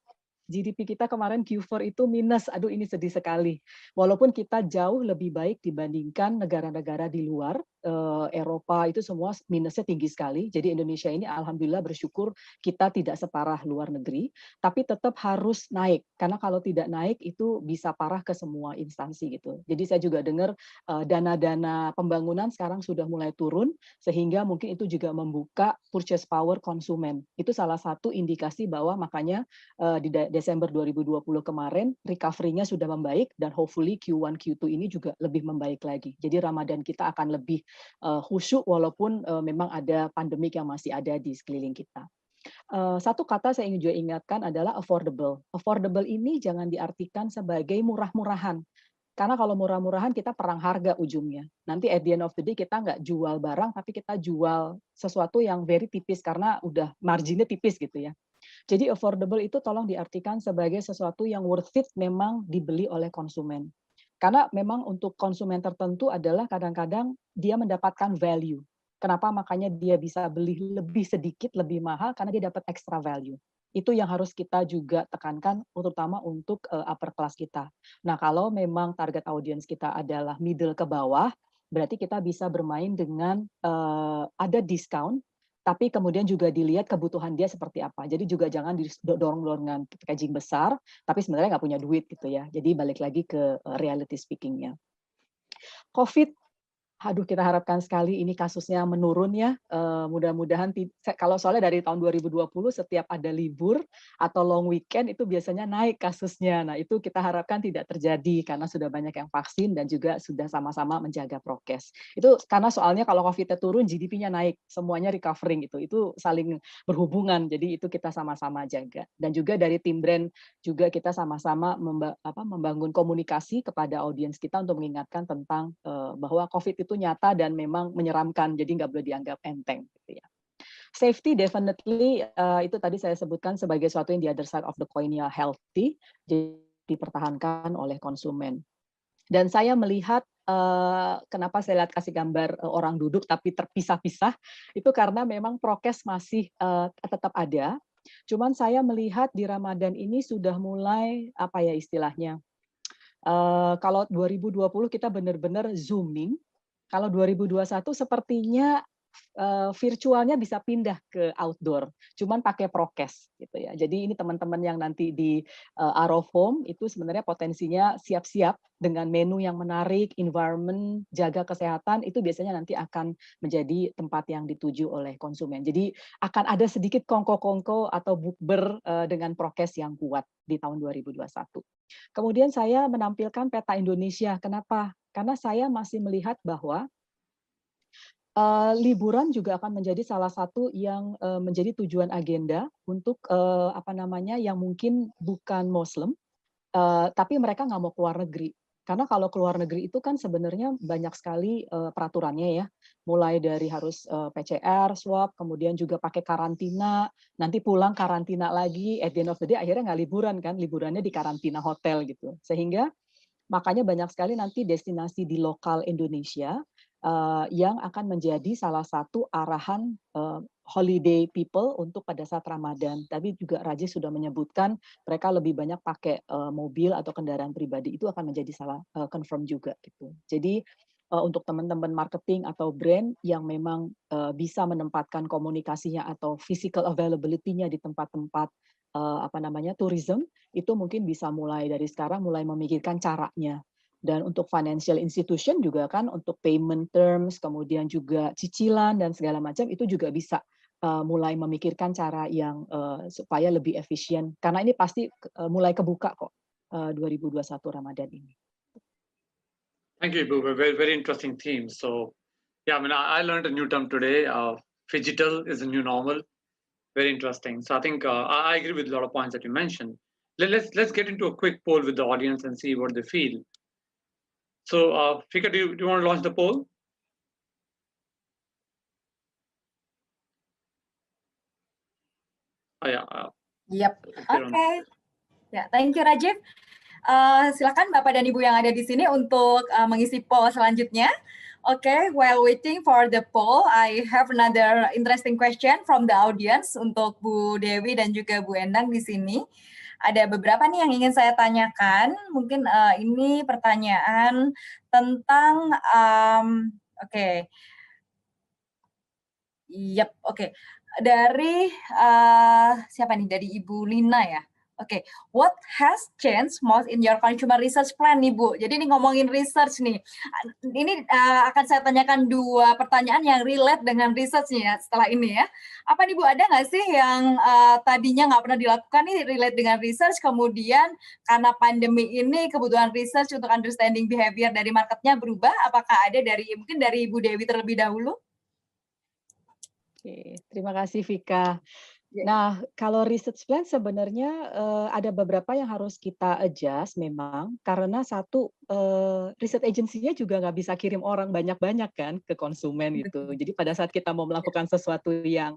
GDP kita kemarin Q4 itu minus, aduh ini sedih sekali. Walaupun kita jauh lebih baik dibandingkan negara-negara di luar, Eropa itu semua minusnya tinggi sekali. Jadi Indonesia ini alhamdulillah bersyukur kita tidak separah luar negeri, tapi tetap harus naik. Karena kalau tidak naik itu bisa parah ke semua instansi gitu. Jadi saya juga dengar dana-dana pembangunan sekarang sudah mulai turun, sehingga mungkin itu juga membuka purchase power konsumen. Itu salah satu indikasi bahwa makanya di Desember 2020 kemarin recovery-nya sudah membaik dan hopefully Q1, Q2 ini juga lebih membaik lagi. Jadi Ramadan kita akan lebih khusyuk walaupun memang ada pandemik yang masih ada di sekeliling kita. Satu kata saya ingin juga ingatkan adalah affordable. Affordable ini jangan diartikan sebagai murah-murahan. Karena kalau murah-murahan kita perang harga ujungnya. Nanti at the end of the day kita nggak jual barang, tapi kita jual sesuatu yang very tipis karena udah marginnya tipis gitu ya. Jadi affordable itu tolong diartikan sebagai sesuatu yang worth it memang dibeli oleh konsumen. Karena memang untuk konsumen tertentu adalah kadang-kadang dia mendapatkan value. Kenapa makanya dia bisa beli lebih sedikit, lebih mahal, karena dia dapat extra value. Itu yang harus kita juga tekankan, terutama untuk upper class kita. Nah, kalau memang target audience kita adalah middle ke bawah, berarti kita bisa bermain dengan ada diskon, tapi kemudian juga dilihat kebutuhan dia seperti apa. Jadi juga jangan didorong dengan packaging besar, tapi sebenarnya nggak punya duit gitu ya. Jadi balik lagi ke reality speaking-nya. COVID, aduh kita harapkan sekali ini kasusnya menurun ya. Mudah-mudahan kalau soalnya dari tahun 2020 setiap ada libur atau long weekend itu biasanya naik kasusnya. Nah, itu kita harapkan tidak terjadi karena sudah banyak yang vaksin dan juga sudah sama-sama menjaga prokes. Itu karena soalnya kalau COVID-nya turun GDP-nya naik, semuanya recovering itu. Itu saling berhubungan. Jadi itu kita sama-sama jaga. Dan juga dari tim brand juga kita sama-sama membangun komunikasi kepada audiens kita untuk mengingatkan tentang bahwa COVID itu nyata dan memang menyeramkan, jadi nggak boleh dianggap enteng. Gitu ya. Safety definitely itu tadi saya sebutkan sebagai sesuatu yang the other side of the coin-nya healthy, jadi dipertahankan oleh konsumen. Dan saya melihat kenapa saya lihat kasih gambar orang duduk tapi terpisah-pisah, itu karena memang prokes masih tetap ada. Cuman saya melihat di Ramadan ini sudah mulai apa ya istilahnya. Kalau 2020 kita benar-benar zooming, kalau 2021 sepertinya virtualnya bisa pindah ke outdoor, cuman pakai prokes gitu ya. Jadi ini teman-teman yang nanti di Out of Home itu sebenarnya potensinya siap-siap dengan menu yang menarik, environment, jaga kesehatan, itu biasanya nanti akan menjadi tempat yang dituju oleh konsumen. Jadi akan ada sedikit kongko-kongko atau bukber dengan prokes yang kuat di tahun 2021. Kemudian saya menampilkan peta Indonesia. Kenapa? Karena saya masih melihat bahwa liburan juga akan menjadi salah satu yang menjadi tujuan agenda untuk yang mungkin bukan Muslim, tapi mereka nggak mau keluar negeri. Karena kalau keluar negeri itu kan sebenarnya banyak sekali peraturannya ya, mulai dari harus PCR, swab, kemudian juga pakai karantina, nanti pulang karantina lagi, at the end of the day akhirnya nggak liburan kan, liburannya di karantina hotel gitu. Sehingga makanya banyak sekali nanti destinasi di lokal Indonesia yang akan menjadi salah satu arahan holiday people untuk pada saat Ramadan. Tapi juga Rajesh sudah menyebutkan mereka lebih banyak pakai mobil atau kendaraan pribadi, itu akan menjadi salah confirm juga gitu. Jadi untuk teman-teman marketing atau brand yang memang bisa menempatkan komunikasinya atau physical availability-nya di tempat-tempat tourism, itu mungkin bisa mulai dari sekarang mulai memikirkan caranya. Dan untuk financial institution juga kan untuk payment terms, kemudian juga cicilan dan segala macam itu juga bisa mulai memikirkan cara yang supaya lebih efisien. Karena ini pasti mulai kebuka kok 2021 Ramadan ini. Thank you, Ibu. Very, very interesting theme. So, yeah, I mean, I learned a new term today. Phygital is a new normal. Very interesting. So I think I agree with a lot of points that you mentioned. Let's get into a quick poll with the audience and see what they feel. So, Fika, do you want to launch the poll? Oh, yeah. Yep. Okay. Ya, thank you Rajiv. Silakan Bapak dan Ibu yang ada di sini untuk mengisi poll selanjutnya. Okay, while waiting for the poll, I have another interesting question from the audience untuk Bu Dewi dan juga Bu Endang di sini. Ada beberapa nih yang ingin saya tanyakan. Mungkin ini pertanyaan tentang, dari siapa nih? Dari Ibu Lina ya. Oke, what has changed most in your consumer research plan nih Bu? Jadi ini ngomongin research nih. Ini akan saya tanyakan dua pertanyaan yang relate dengan research nih ya setelah ini ya. Apa nih Bu, ada nggak sih yang tadinya nggak pernah dilakukan nih relate dengan research, kemudian karena pandemi ini kebutuhan research untuk understanding behavior dari marketnya berubah? Apakah ada mungkin dari Ibu Dewi terlebih dahulu? Oke, terima kasih Vika. Nah, kalau research plan sebenarnya ada beberapa yang harus kita adjust memang, karena satu, research agency-nya juga nggak bisa kirim orang banyak-banyak kan ke konsumen gitu. Jadi pada saat kita mau melakukan sesuatu yang,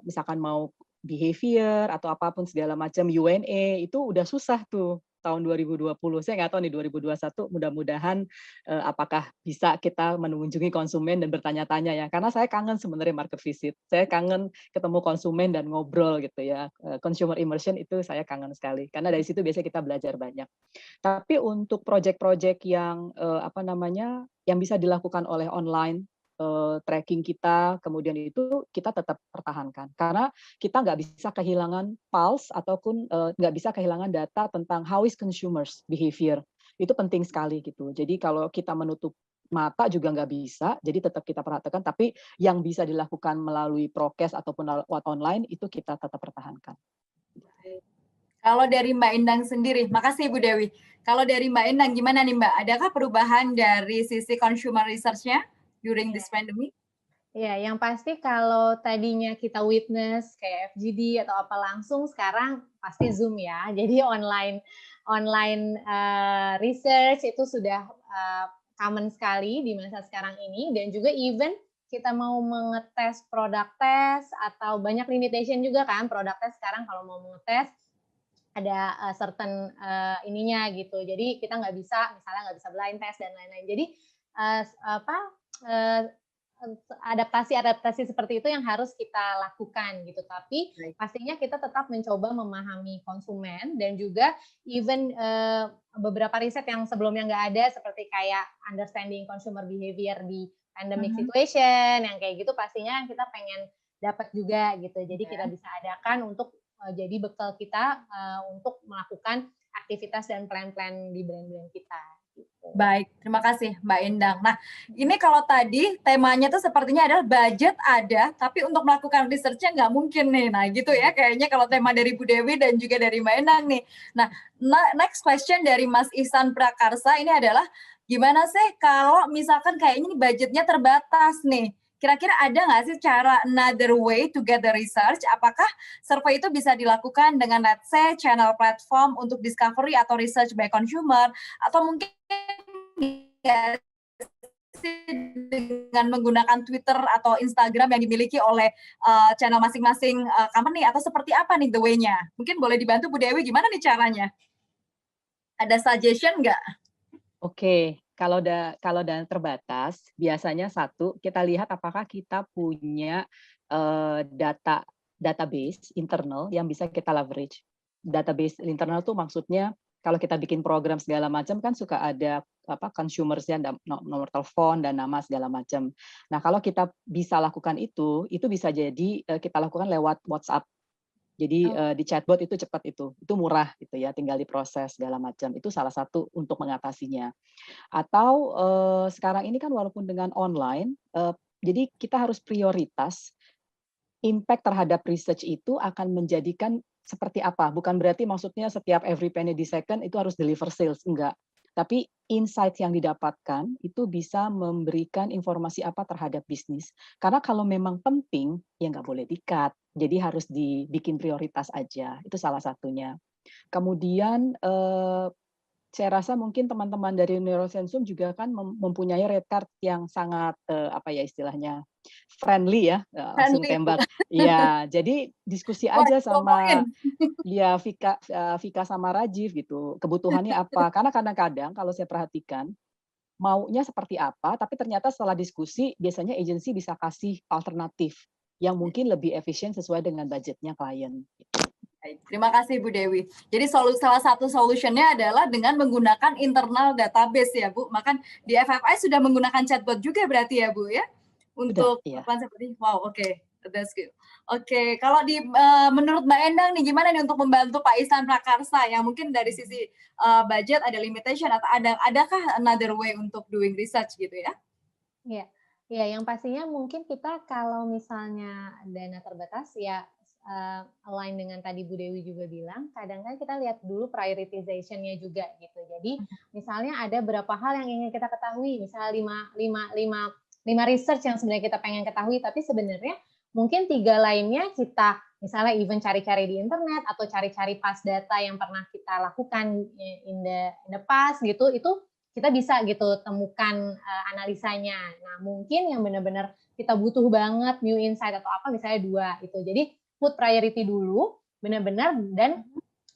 misalkan mau behavior atau apapun segala macam, U&A, itu udah susah tuh. tahun 2020. Saya nggak tahu nih 2021, mudah-mudahan apakah bisa kita mengunjungi konsumen dan bertanya-tanya ya. Karena saya kangen sebenarnya market visit. Saya kangen ketemu konsumen dan ngobrol gitu ya. Consumer immersion itu saya kangen sekali. Karena dari situ biasanya kita belajar banyak. Tapi untuk proyek-proyek yang yang bisa dilakukan oleh online, tracking kita, kemudian itu kita tetap pertahankan. Karena kita nggak bisa kehilangan pulse ataupun nggak bisa kehilangan data tentang how is consumers behavior. Itu penting sekali gitu. Jadi kalau kita menutup mata juga nggak bisa, jadi tetap kita perhatikan, tapi yang bisa dilakukan melalui prokes ataupun lewat online, itu kita tetap pertahankan. Kalau dari Mbak Endang sendiri, makasih Ibu Dewi. Kalau dari Mbak Endang, gimana nih Mbak? Adakah perubahan dari sisi consumer research-nya during this pandemic? Ya, yang pasti kalau tadinya kita witness kayak FGD atau apa langsung, sekarang pasti Zoom ya. Jadi online research itu sudah common sekali di masa sekarang ini, dan juga even kita mau mengetes produk tes atau banyak limitation juga kan produk tes sekarang kalau mau mengetes ada certain ininya gitu. Jadi kita nggak bisa blind test dan lain-lain. Jadi adaptasi seperti itu yang harus kita lakukan gitu. Tapi pastinya kita tetap mencoba memahami konsumen, dan juga even beberapa riset yang sebelumnya nggak ada seperti kayak understanding consumer behavior di pandemic situation yang kayak gitu, pastinya kita pengen dapat juga gitu. Jadi kita bisa adakan untuk jadi bekal kita untuk melakukan aktivitas dan plan-plan di brand-brand kita. Gitu. Baik, terima kasih Mbak Endang. Nah, ini kalau tadi temanya tuh sepertinya adalah budget ada, tapi untuk melakukan research-nya nggak mungkin nih. Nah, gitu ya kayaknya kalau tema dari Bu Dewi dan juga dari Mbak Endang nih. Nah, next question dari Mas Ihsan Prakarsa ini adalah, gimana sih kalau misalkan kayaknya budgetnya terbatas nih? Kira-kira ada nggak sih cara another way to get the research? Apakah survei itu bisa dilakukan dengan let's say channel platform untuk discovery atau research by consumer, atau mungkin dengan menggunakan Twitter atau Instagram yang dimiliki oleh channel masing-masing company, atau seperti apa nih the way-nya? Mungkin boleh dibantu Bu Dewi, gimana nih caranya? Ada suggestion nggak? Oke, kalau dana terbatas, biasanya satu, kita lihat apakah kita punya database internal yang bisa kita leverage. Database internal tuh maksudnya kalau kita bikin program segala macam kan suka ada consumers-nya, nomor telepon dan nama segala macam. Nah, kalau kita bisa lakukan itu bisa jadi kita lakukan lewat WhatsApp. Jadi di chatbot itu cepat, itu murah gitu ya, tinggal diproses segala macam. Itu salah satu untuk mengatasinya. Atau sekarang ini kan walaupun dengan online, jadi kita harus prioritas impact terhadap research itu akan menjadikan seperti apa. Bukan berarti maksudnya setiap every penny di second itu harus deliver sales, enggak. Tapi insight yang didapatkan itu bisa memberikan informasi apa terhadap bisnis. Karena kalau memang penting, ya nggak boleh di-cut. Jadi harus dibikin prioritas aja. Itu salah satunya. Kemudian saya rasa mungkin teman-teman dari Neurosensum juga kan mempunyai red card yang sangat istilahnya friendly ya, langsung tembak. Iya, jadi diskusi aja sama ya Vika sama Rajiv gitu. Kebutuhannya apa? Karena kadang-kadang kalau saya perhatikan maunya seperti apa, tapi ternyata setelah diskusi biasanya agensi bisa kasih alternatif yang mungkin lebih efisien sesuai dengan budgetnya klien. Terima kasih Bu Dewi. Jadi salah satu solutionnya adalah dengan menggunakan internal database ya Bu. Maka di FFI sudah menggunakan chatbot juga berarti ya Bu ya? Untuk seperti that's good. Oke, kalau menurut Mbak Endang nih gimana nih untuk membantu Pak Ihsan Prakarsa yang mungkin dari sisi budget ada limitation, atau adakah another way untuk doing research gitu ya? Iya. Ya, yang pastinya mungkin kita kalau misalnya dana terbatas ya align dengan tadi Bu Dewi juga bilang, kadang-kadang kita lihat dulu prioritization-nya juga gitu. Jadi misalnya ada berapa hal yang ingin kita ketahui, misalnya 5 research yang sebenarnya kita pengen ketahui, tapi sebenarnya mungkin 3 lainnya kita misalnya even cari-cari di internet atau cari-cari past data yang pernah kita lakukan in the past gitu, itu kita bisa gitu temukan analisanya. Nah, mungkin yang benar-benar kita butuh banget new insight atau apa misalnya 2 itu. Jadi put priority dulu benar-benar, dan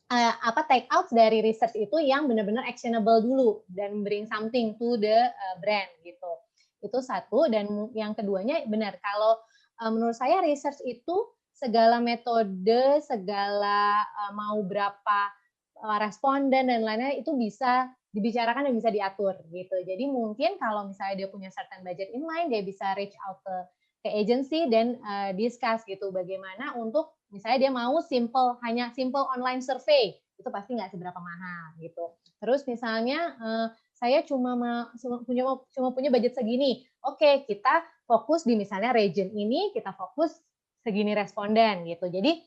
take out dari research itu yang benar-benar actionable dulu dan bring something to the brand gitu. Itu satu. Dan yang keduanya benar, kalau menurut saya research itu segala metode, segala mau berapa responden dan lainnya itu bisa dibicarakan dan bisa diatur gitu. Jadi mungkin kalau misalnya dia punya certain budget in mind, dia bisa reach out ke agency dan discuss gitu bagaimana untuk misalnya dia mau hanya simple online survey, itu pasti nggak seberapa mahal gitu. Terus misalnya saya cuma punya budget segini, oke, kita fokus di misalnya region ini, kita fokus segini responden gitu. Jadi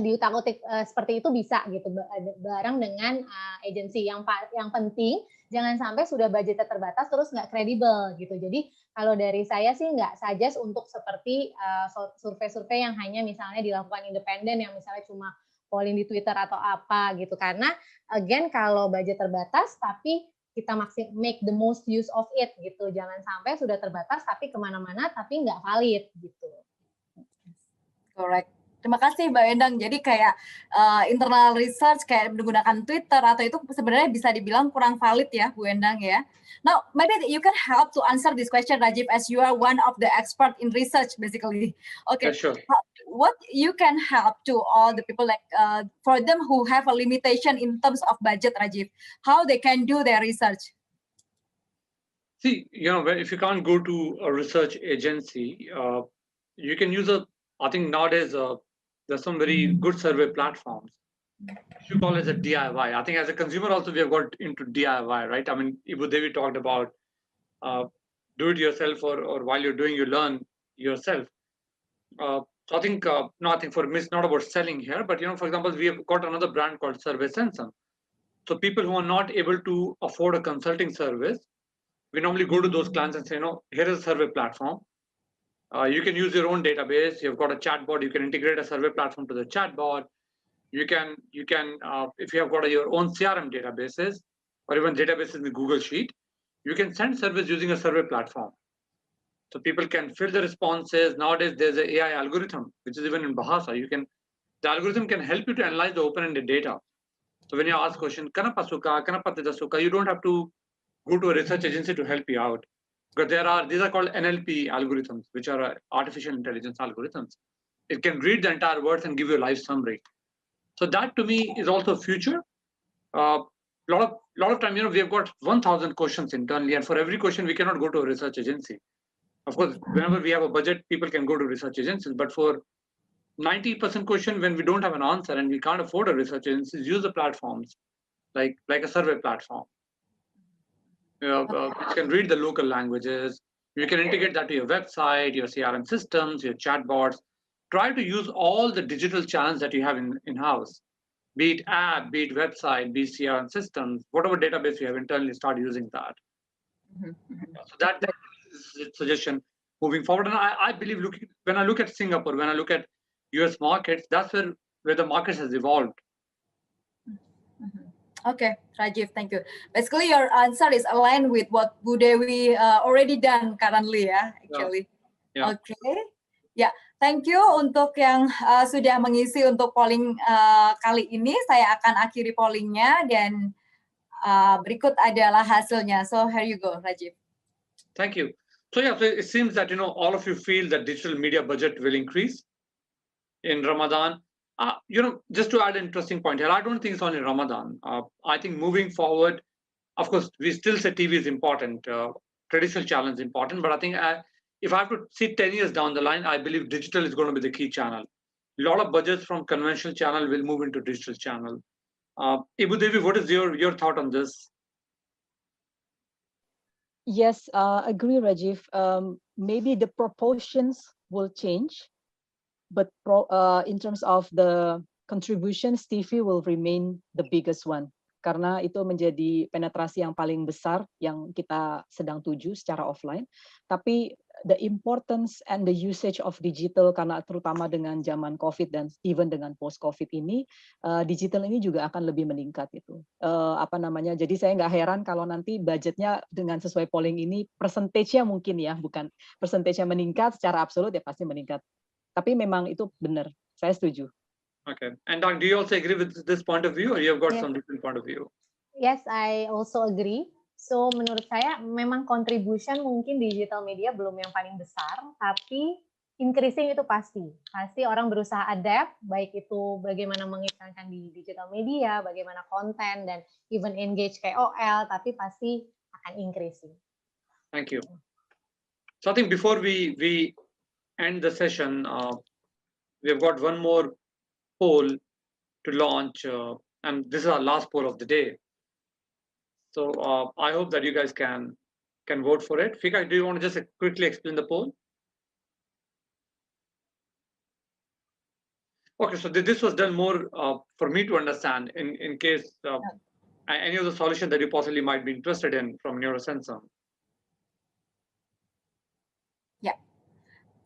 diutak-utik seperti itu bisa gitu bareng dengan agensi. Yang penting jangan sampai sudah budgetnya terbatas terus nggak kredibel gitu. Jadi kalau dari saya sih nggak suggest untuk seperti survei-survei yang hanya misalnya dilakukan independen yang misalnya cuma polling di Twitter atau apa gitu. Karena again kalau budget terbatas tapi kita make the most use of it gitu. Jangan sampai sudah terbatas tapi kemana-mana tapi nggak valid gitu. Correct. Terima kasih Mbak Endang. Jadi kayak internal research kayak menggunakan Twitter atau itu sebenarnya bisa dibilang kurang valid ya Bu Endang ya. Now maybe you can help to answer this question Rajiv as you are one of the expert in research basically. Okay. Yeah, sure. What you can help to all the people like for them who have a limitation in terms of budget Rajiv, how they can do their research? See, if you can't go to a research agency, you can use I think nowadays there's some very good survey platforms. You call it a DIY. I think as a consumer also we have got into DIY, right? I mean, Ibu Devi talked about do it yourself or while you're doing, you learn yourself. So I think, for me, it's not about selling here, but, for example, we have got another brand called Survey Sensum. So people who are not able to afford a consulting service, we normally go to those clients and say, here is a survey platform. You can use your own database. You've got a chatbot. You can integrate a survey platform to the chatbot. You can if you have got your own CRM databases or even databases in the Google Sheet, you can send surveys using a survey platform. So people can fill the responses. Nowadays, there's an AI algorithm, which is even in Bahasa. The algorithm can help you to analyze the open-ended data. So when you ask question, "Kanapa suka, kanapa tidak suka," you don't have to go to a research agency to help you out. Because these are called NLP algorithms, which are artificial intelligence algorithms. It can read the entire words and give you a live summary. So that to me is also future. Lot of time, we have got 1,000 questions internally, and for every question, we cannot go to a research agency. Of course, whenever we have a budget, people can go to research agencies, but for 90% question, when we don't have an answer and we can't afford a research agency, use the platforms like a survey platform. You can read the local languages. You can integrate that to your website, your CRM systems, your chatbots. Try to use all the digital channels that you have in-house, be it app, be it website, be it CRM systems, whatever database you have internally, start using that. So that is a suggestion moving forward. And I believe, when I look at Singapore, when I look at US markets, that's where the market has evolved. Okay, Rajiv, thank you. Basically, your answer is aligned with what Bu Dewi already done currently, actually. Yeah. Okay, ya, thank you untuk yang sudah mengisi untuk polling kali ini. Saya akan akhiri pollingnya dan berikut adalah hasilnya. So here you go, Rajiv. Thank you. So yeah, so it seems that all of you feel that digital media budget will increase in Ramadan. Just to add an interesting point here, I don't think it's only Ramadan. I think moving forward, of course, we still say TV is important, traditional channel is important, but I think if I have to see 10 years down the line, I believe digital is going to be the key channel. A lot of budgets from conventional channel will move into digital channel. Ibu Devi, what is your thought on this? Yes, agree, Rajiv. Maybe the proportions will change, but in terms of the contributions, TV will remain the biggest one. Karena itu menjadi penetrasi yang paling besar yang kita sedang tuju secara offline. Tapi the importance and the usage of digital, karena terutama dengan zaman COVID dan even dengan post-COVID ini, digital ini juga akan lebih meningkat itu. Jadi saya nggak heran kalau nanti budgetnya dengan sesuai polling ini, persentasenya mungkin ya, bukan persentasenya meningkat, secara absolut ya pasti meningkat. Tapi memang itu benar, saya setuju. Okay. And Doug, do you also agree with this point of view, or you have got Yes. some different point of view? Yes, I also agree. So menurut saya memang contribution mungkin digital media belum yang paling besar, tapi increasing itu pasti. Pasti orang berusaha adapt, baik itu bagaimana mengiklankan di digital media, bagaimana konten, dan even engage KOL, tapi pasti akan increasing. Thank you. So I think before we end the session, we have got one more poll to launch, and this is our last poll of the day. So I hope that you guys can vote for it. Fika, do you want to just quickly explain the poll? Okay, so this was done more for me to understand in case any of the solution that you possibly might be interested in from Neurosensum.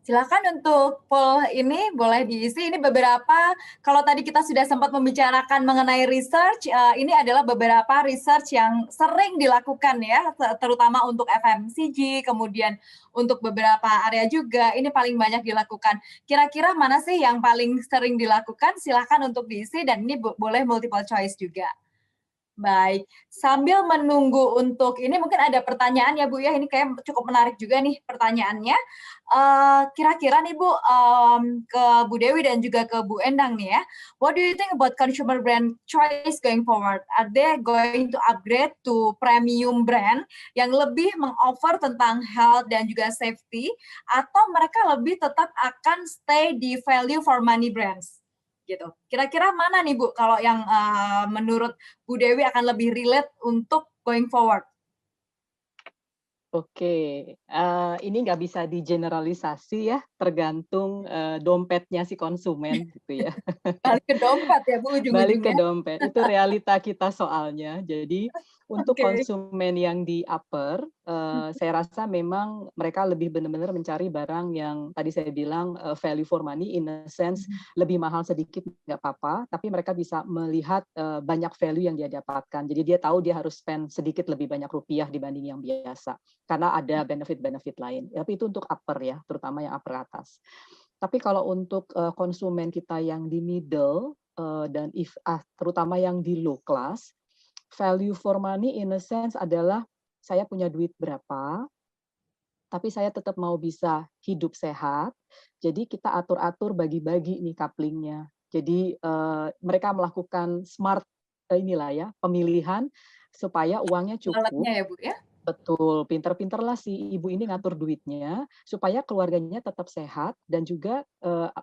Silakan untuk poll ini boleh diisi. Ini beberapa, kalau tadi kita sudah sempat membicarakan mengenai research, ini adalah beberapa research yang sering dilakukan ya, terutama untuk FMCG, kemudian untuk beberapa area juga, ini paling banyak dilakukan. Kira-kira mana sih yang paling sering dilakukan? Silakan untuk diisi dan ini boleh multiple choice juga. Baik, sambil menunggu untuk ini mungkin ada pertanyaan ya Bu ya, ini kayak cukup menarik juga nih pertanyaannya. Kira-kira nih Bu, ke Bu Dewi dan juga ke Bu Endang nih ya, what do you think about consumer brand choice going forward? Are they going to upgrade to premium brand yang lebih meng-offer tentang health dan juga safety, atau mereka lebih tetap akan stay di value for money brands? Gitu. Kira-kira mana nih Bu kalau yang menurut Bu Dewi akan lebih relate untuk going forward? Oke, ini nggak bisa digeneralisasi ya, tergantung dompetnya si konsumen gitu ya. Balik ke dompet ya Bu ujung-ujungnya. Balik ke dompet, itu realita kita soalnya. Jadi untuk konsumen yang di upper, saya rasa memang mereka lebih benar-benar mencari barang yang tadi saya bilang value for money, in a sense lebih mahal sedikit nggak apa-apa, tapi mereka bisa melihat banyak value yang dia dapatkan. Jadi dia tahu dia harus spend sedikit lebih banyak rupiah dibanding yang biasa, karena ada benefit-benefit lain. Tapi itu untuk upper ya, terutama yang upper atas. Tapi kalau untuk konsumen kita yang di middle, dan terutama yang di low class, value for money in a sense adalah saya punya duit berapa, tapi saya tetap mau bisa hidup sehat, jadi kita atur-atur bagi-bagi nih couplingnya. Jadi mereka melakukan smart inilah ya, pemilihan supaya uangnya cukup. Alatnya ya Bu ya? Betul, pinter-pinterlah si ibu ini ngatur duitnya supaya keluarganya tetap sehat dan juga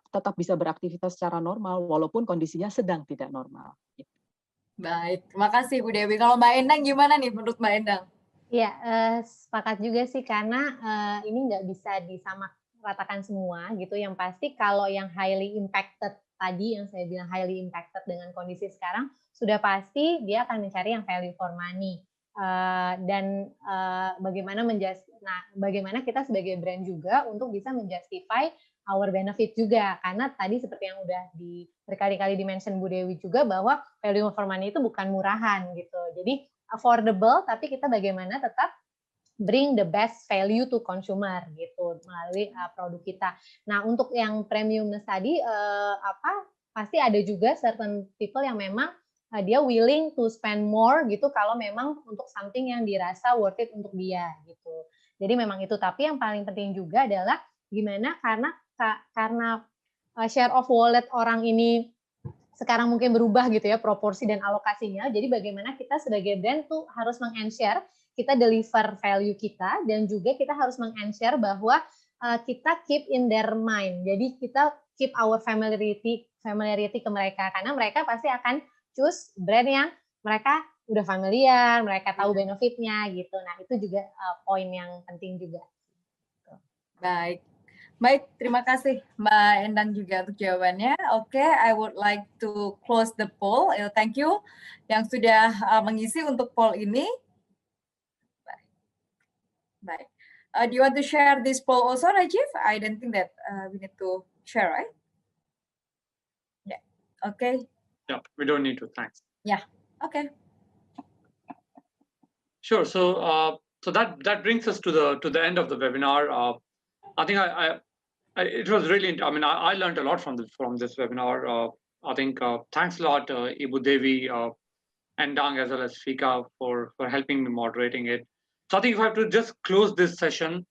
tetap bisa beraktivitas secara normal walaupun kondisinya sedang tidak normal. Baik, terima kasih Bu Dewi. Kalau Mbak Endang gimana nih menurut Mbak Endang? Ya, sepakat juga sih karena ini nggak bisa disamaratakan semua gitu. Yang pasti kalau yang highly impacted tadi yang saya bilang highly impacted dengan kondisi sekarang, sudah pasti dia akan mencari yang value for money. Dan bagaimana kita sebagai brand juga untuk bisa menjustify our benefit juga, karena tadi seperti yang udah berkali-kali di-mention Bu Dewi juga bahwa value for money itu bukan murahan gitu, jadi affordable, tapi kita bagaimana tetap bring the best value to consumer gitu melalui produk kita. Nah untuk yang premiumness tadi pasti ada juga certain people yang memang dia willing to spend more gitu kalau memang untuk something yang dirasa worth it untuk dia gitu. Jadi memang itu, tapi yang paling penting juga adalah gimana karena share of wallet orang ini sekarang mungkin berubah gitu ya proporsi dan alokasinya. Jadi bagaimana kita sebagai brand tuh harus meng-ensure kita deliver value kita dan juga kita harus meng-ensure bahwa kita keep in their mind. Jadi kita keep our familiarity ke mereka karena mereka pasti akan choose brand yang mereka udah familiar, mereka tahu benefitnya gitu. Nah itu juga poin yang penting juga. Baik, terima kasih Mbak Endang juga untuk jawabannya. Oke, I would like to close the poll. Thank you yang sudah mengisi untuk poll ini. Baik. Do you want to share this poll also, Rajiv? I don't think that we need to share, right? Yeah. Okay. Yeah, we don't need to. Thanks. Yeah. Okay. Sure. So that brings us to the end of the webinar. I think it was really. I mean, I learned a lot from this webinar. I think thanks a lot, Ibu Devi, Endang, as well as Fika for helping me moderating it. So I think if I have to just close this session,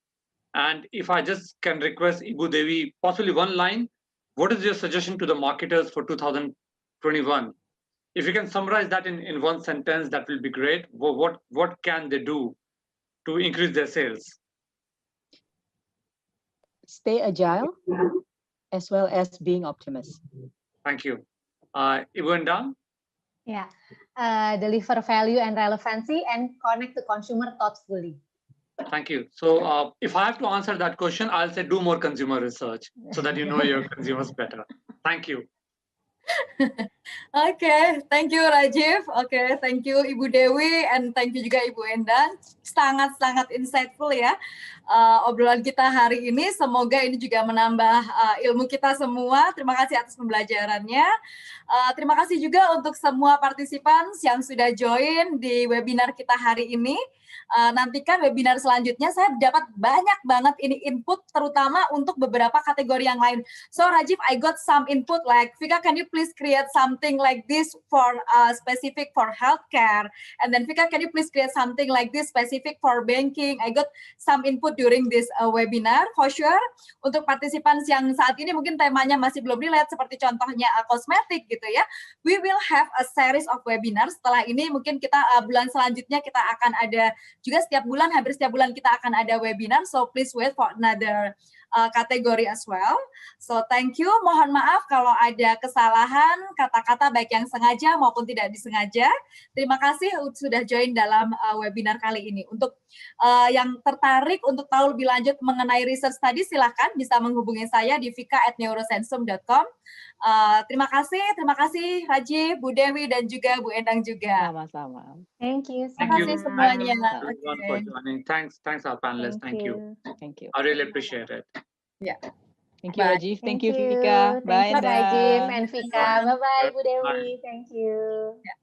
and if I just can request Ibu Devi, possibly one line, what is your suggestion to the marketers for 2021? If you can summarize that in one sentence, that will be great. What can they do to increase their sales? Stay agile, as well as being optimist. Thank you. Ibu Endang? Yeah, deliver value and relevancy and connect the consumer thoughtfully. Thank you. So if I have to answer that question, I'll say do more consumer research so that you know your consumers better. Thank you. Oke, thank you Rajiv. Oke, thank you Ibu Dewi, and thank you juga Ibu Endang. Sangat-sangat insightful ya obrolan kita hari ini. Semoga ini juga menambah ilmu kita semua. Terima kasih atas pembelajarannya. Terima kasih juga untuk semua partisipan yang sudah join di webinar kita hari ini. Nantikan webinar selanjutnya. Saya dapat banyak banget ini input, terutama untuk beberapa kategori yang lain. So Rajiv, I got some input like, Fika, can you please create something like this for specific for healthcare? And then Fika, can you please create something like this specific for banking? I got some input during this webinar. For sure, untuk partisipan yang saat ini mungkin temanya masih belum relate, seperti contohnya kosmetik gitu ya. We will have a series of webinars. Setelah ini mungkin kita bulan selanjutnya kita akan ada juga setiap bulan, hampir setiap bulan kita akan ada webinar. So please wait for another kategori as well. So thank you. Mohon maaf kalau ada kesalahan kata-kata baik yang sengaja maupun tidak disengaja. Terima kasih sudah join dalam webinar kali ini. Untuk yang tertarik untuk tahu lebih lanjut mengenai research tadi, silakan bisa menghubungi saya di fika@neurosensum.com. Terima kasih Rajiv, Bu Dewi, dan juga Bu Endang juga. Sama-sama. Thank you. Terima kasih semuanya. Everyone for joining. Thanks our panelists. Thank you. Thank you. I really appreciate it. Ya. Thank you, Bye. Rajiv. Thank you, Fika. Thank you, Bye, Rajiv Endang. and Fika. Bye-bye, Bu Bye. Dewi. Thank you.